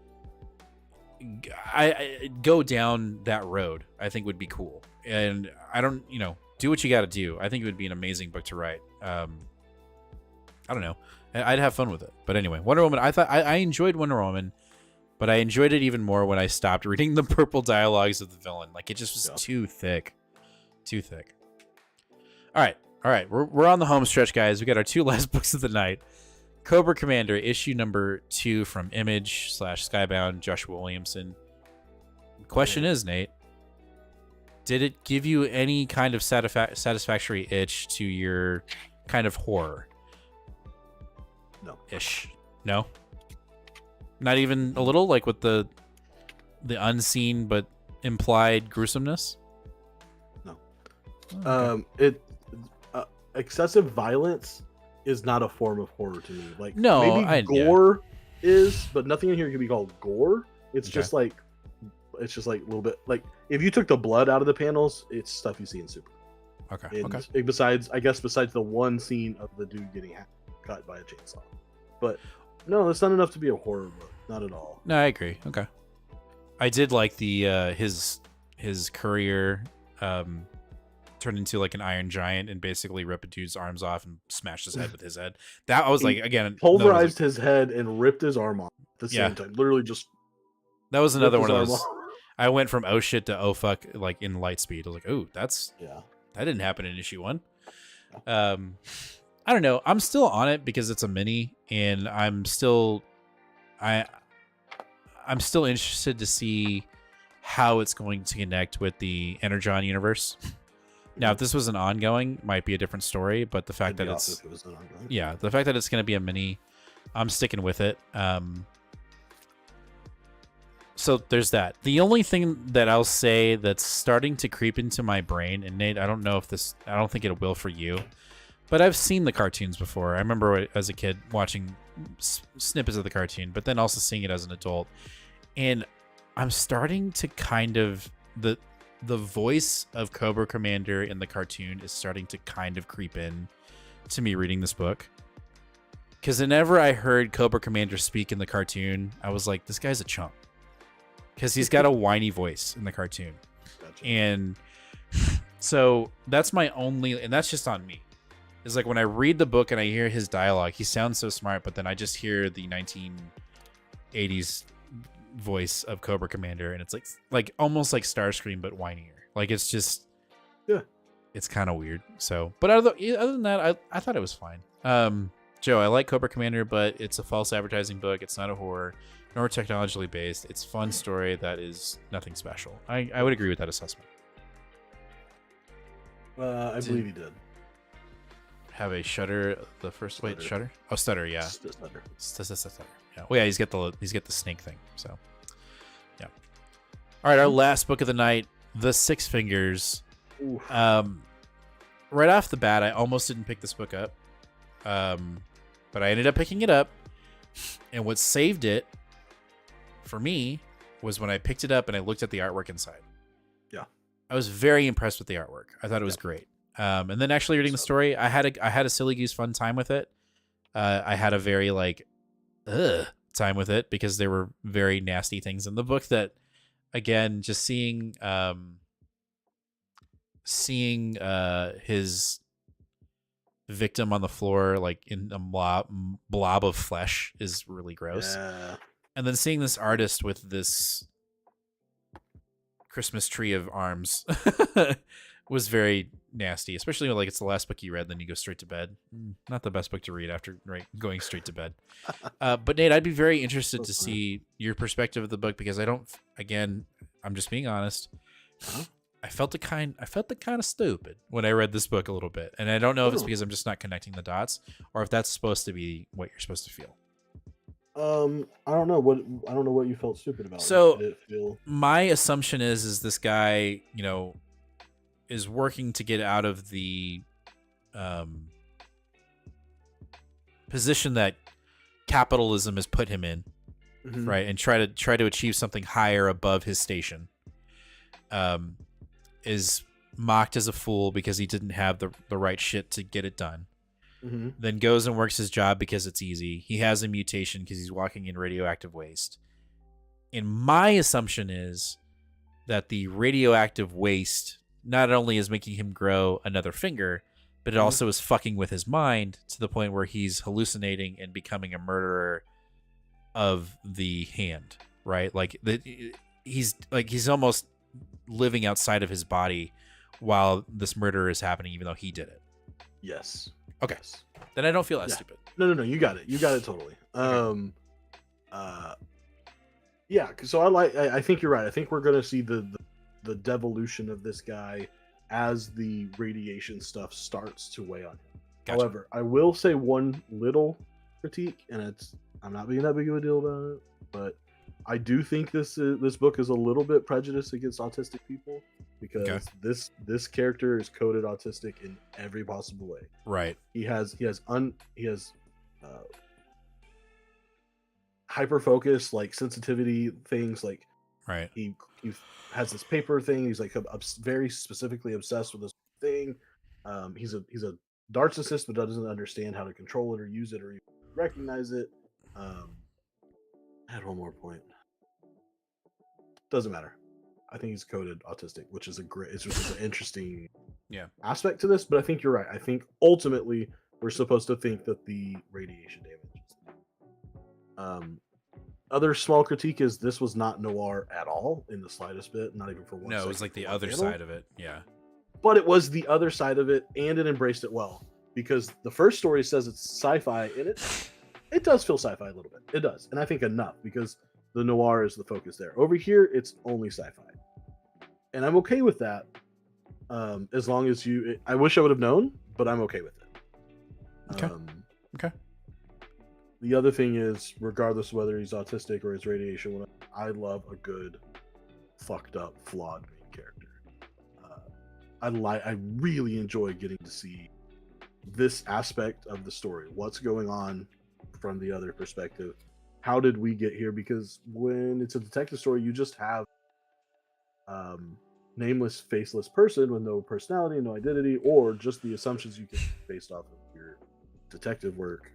I go down that road. I think would be cool. And I don't, do what you got to do. I think it would be an amazing book to write. I don't know. I'd have fun with it. But anyway, Wonder Woman, I thought I enjoyed Wonder Woman, but I enjoyed it even more when I stopped reading the purple dialogues of the villain. Like it just was too thick. Too thick. All right. We're on the home stretch, guys. We got our 2 last books of the night. Cobra Commander, issue number 2 from Image / Skybound, Joshua Williamson. The question is, Nate, did it give you any kind of satisfactory itch to your kind of horror? No. Ish. No? Not even a little, like with the unseen but implied gruesomeness? No. Okay. Excessive violence is not a form of horror to me. Like no, maybe gore is, but nothing in here can be called gore. It's just like a little bit like if you took the blood out of the panels, it's stuff you see in Super. Okay. And besides the one scene of the dude getting cut by a chainsaw, but no, it's not enough to be a horror book. Not at all. No, I agree. Okay. I did like the his courier turned into like an iron giant and basically ripped a dude's arms off and smashed his head with his head. That I was like, again, pulverized his head and ripped his arm off at the same time. Literally just. That was another one of arm those. off. I went from oh shit to oh fuck like in light speed. I was like, oh, that didn't happen in issue 1. I don't know. I'm still on it because it's a mini, and I'm still interested to see how it's going to connect with the Energon universe. Now, if this was an ongoing, might be a different story, but the fact that the fact that it's going to be a mini, I'm sticking with it. So there's that. The only thing that I'll say that's starting to creep into my brain, and Nate, I don't think it will for you, but I've seen the cartoons before. I remember as a kid watching snippets of the cartoon, but then also seeing it as an adult. And I'm starting to kind of, the voice of Cobra Commander in the cartoon is starting to kind of creep in to me reading this book. Because whenever I heard Cobra Commander speak in the cartoon, I was like, this guy's a chump. Because he's got a whiny voice in the cartoon. Gotcha. And so that's my only, and that's just on me. It's like when I read the book and I hear his dialogue, he sounds so smart, but then I just hear the 1980s voice of Cobra Commander, and it's like almost like Starscream, but whinier. Like it's just, it's kind of weird. So, but other than that, I thought it was fine. Joe, I like Cobra Commander, but it's a false advertising book. It's not a horror nor technologically based. It's a fun story that is nothing special. I would agree with that assessment. I believe he did. Have a Shutter the first Stutter. wait Shutter? Oh, Stutter, yeah. Stutter. Yeah. Well, yeah, he's got the snake thing. So, yeah. All right, our last book of the night, The Six Fingers. Oof. Right off the bat, I almost didn't pick this book up, but I ended up picking it up. And what saved it for me was when I picked it up and I looked at the artwork inside. Yeah, I was very impressed with the artwork. I thought it was great. And then actually reading the story, I had a silly goose fun time with it. I had a very time with it because there were very nasty things in the book that, again, just seeing his victim on the floor like in a blob of flesh is really gross. Yeah. And then seeing this artist with this Christmas tree of arms was very nasty, especially when, like, it's the last book you read, then you go straight to bed. Not the best book to read after going straight to bed. But Nate, I'd be very interested to see your perspective of the book, because I'm just being honest. I felt the kind of stupid when I read this book a little bit, and I don't know if it's because I'm just not connecting the dots, or if that's supposed to be what you're supposed to feel. I don't know what you felt stupid about. So my assumption is this guy, is working to get out of the position that capitalism has put him in, right, and try to achieve something higher above his station. Is mocked as a fool because he didn't have the right shit to get it done. Then goes and works his job because it's easy. He has a mutation because he's walking in radioactive waste. And my assumption is that the radioactive waste not only is making him grow another finger, but it also is fucking with his mind to the point where he's hallucinating and becoming a murderer of the hand, right? He's almost living outside of his body while this murder is happening, even though he did it. Yes. Okay. Then I don't feel that stupid. No. You got it. You got it totally. Yeah. So I think you're right. I think we're gonna see the devolution of this guy as the radiation stuff starts to weigh on him. Gotcha. However, I will say one little critique, and I'm not being that big of a deal about it, but I do think this book is a little bit prejudiced against autistic people, because this character is coded autistic in every possible way. Right. He has hyper focus, like sensitivity things, like right. He has this paper thing. He's like very specifically obsessed with this thing. He's a narcissist, but doesn't understand how to control it or use it or even recognize it. I had one more point. Doesn't matter. I think he's coded autistic, which is it's just an interesting Yeah. aspect to this. But I think you're right. I think ultimately we're supposed to think that the radiation damage is. Other small critique is this was not noir at all in the slightest bit, not even for one. No, it was like the other side of it. Yeah. But it was the other side of it, and it embraced it well, because the first story says it's sci-fi, and it does feel sci-fi a little bit. It does, and I think enough, because the noir is the focus there. Over here, it's only sci-fi, and I'm okay with that. As long as I wish I would have known, but I'm okay with it. Okay. Okay. The other thing is, regardless of whether he's autistic or it's radiation, I love a good, fucked up, flawed main character. I really enjoy getting to see this aspect of the story. What's going on from the other perspective? How did we get here? Because when it's a detective story, you just have nameless, faceless person with no personality, no identity, or just the assumptions you can based off of your detective work.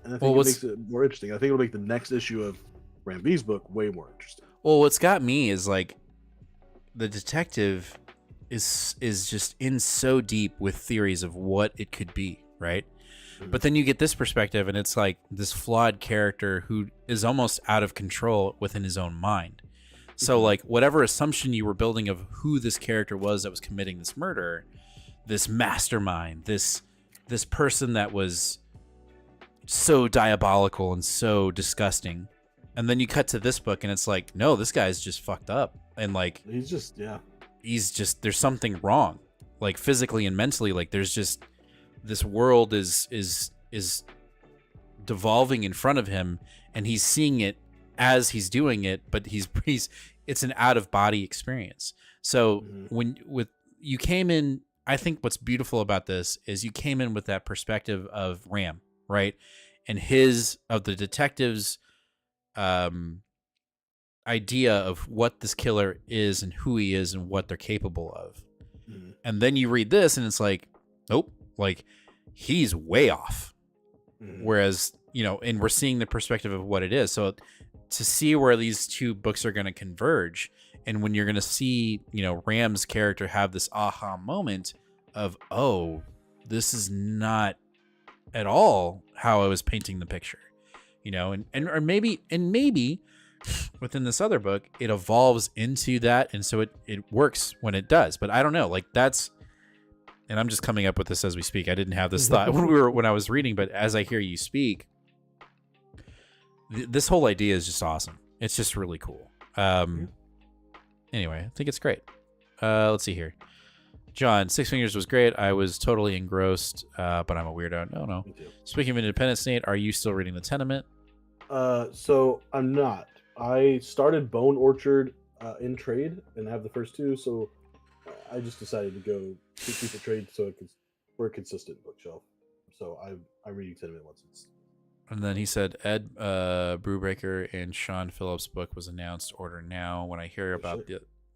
And I think it makes it more interesting. I think it'll make the next issue of Ram V's book way more interesting. Well, what's got me is like the detective is just in so deep with theories of what it could be, right? Mm-hmm. But then you get this perspective, and it's like this flawed character who is almost out of control within his own mind. So like whatever assumption you were building of who this character was that was committing this murder, this mastermind, this person that was so diabolical and so disgusting, and then you cut to this book and it's like, no, this guy's just fucked up, and like he's just there's something wrong, like physically and mentally. Like there's just this world is devolving in front of him, and he's seeing it as he's doing it, but he's it's an out of body experience. So when you came in, I think what's beautiful about this is you came in with that perspective of Ram, right? And of the detective's idea of what this killer is and who he is and what they're capable of. Mm-hmm. And then you read this and it's like, nope, like he's way off. Mm-hmm. Whereas, and we're seeing the perspective of what it is. So to see where these two books are going to converge, and when you're going to see, Ram's character have this aha moment of, oh, this is not at all how I was painting the picture, or maybe within this other book, it evolves into that. And so it works when it does, but I don't know, like and I'm just coming up with this as we speak. I didn't have this thought when I was reading, but as I hear you speak, this whole idea is just awesome. It's just really cool. Anyway, I think it's great. Let's see here. John, Six Fingers was great. I was totally engrossed, but I'm a weirdo. No. Speaking of Independence, Nate, are you still reading The Tenement? So I'm not. I started Bone Orchard in trade and have the first two, so I just decided to go keep the trade we're a consistent bookshelf. So I'm reading Tenement once it's. And then he said Ed Brubaker and Sean Phillips' book was announced. Order now. When I hear about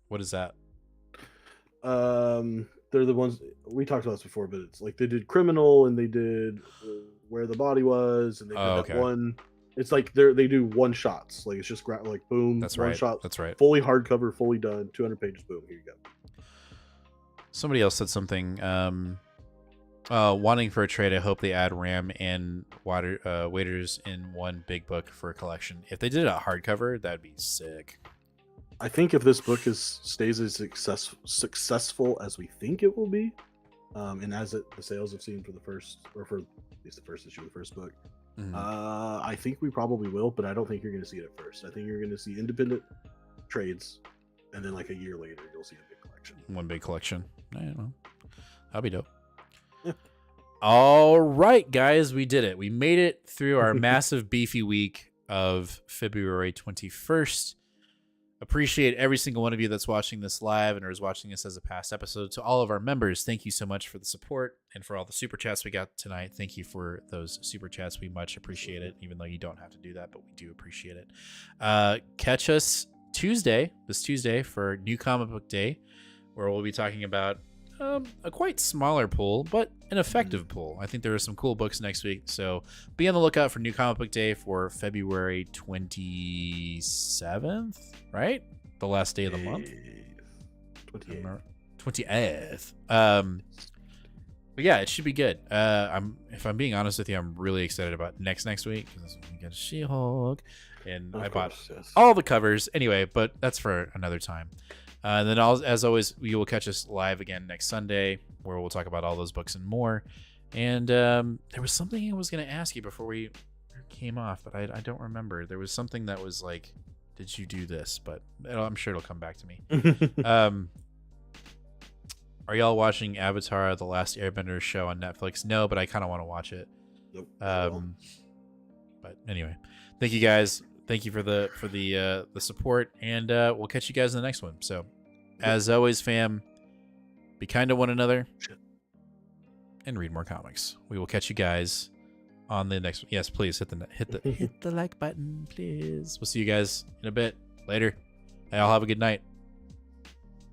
what is that? They're the ones we talked about this before, but it's like they did Criminal and they did Where the Body Was, and they did that one. It's like they do one shots, like it's just like boom. That's one right. shot. That's right. Fully hardcover, fully done, 200 pages. Boom. Here you go. Somebody else said something. Wanting for a trade. I hope they add Ram and Waiters in one big book for a collection. If they did a hardcover, that'd be sick. I think if this book stays as successful as we think it will be, and as the sales have seen for at least the first issue of the first book, I think we probably will, but I don't think you're going to see it at first. I think you're going to see independent trades, and then like a year later, you'll see a big collection. One big collection. I don't know. That'd be dope. All right, guys, we did it. We made it through our massive beefy week of February 21st. Appreciate every single one of you that's watching this live and is watching this as a past episode. To all of our members, thank you so much for the support and for all the super chats we got tonight. Thank you for those super chats. We much appreciate it, even though you don't have to do that, but we do appreciate it. Catch us this Tuesday for New Comic Book Day, where we'll be talking about a quite smaller pool, but an effective pool. I think there are some cool books next week, so be on the lookout for New Comic Book Day for February 27th, right? The last day of the month. 28th. But yeah, it should be good. If I'm being honest with you, I'm really excited about next week because we get She-Hulk, and I bought all the covers anyway. But that's for another time. And then, as always, you will catch us live again next Sunday, where we'll talk about all those books and more. And there was something I was going to ask you before we came off, but I don't remember. There was something that was like, "Did you do this?" But I'm sure it'll come back to me. Are y'all watching Avatar: The Last Airbender show on Netflix? No, but I kind of want to watch it. Nope. But anyway, thank you guys. Thank you for the support, and we'll catch you guys in the next one. So, as always, fam, be kind to one another and read more comics. We will catch you guys on the next one. Yes, please hit the like button, please. We'll see you guys in a bit. Later. Hey, y'all have a good night.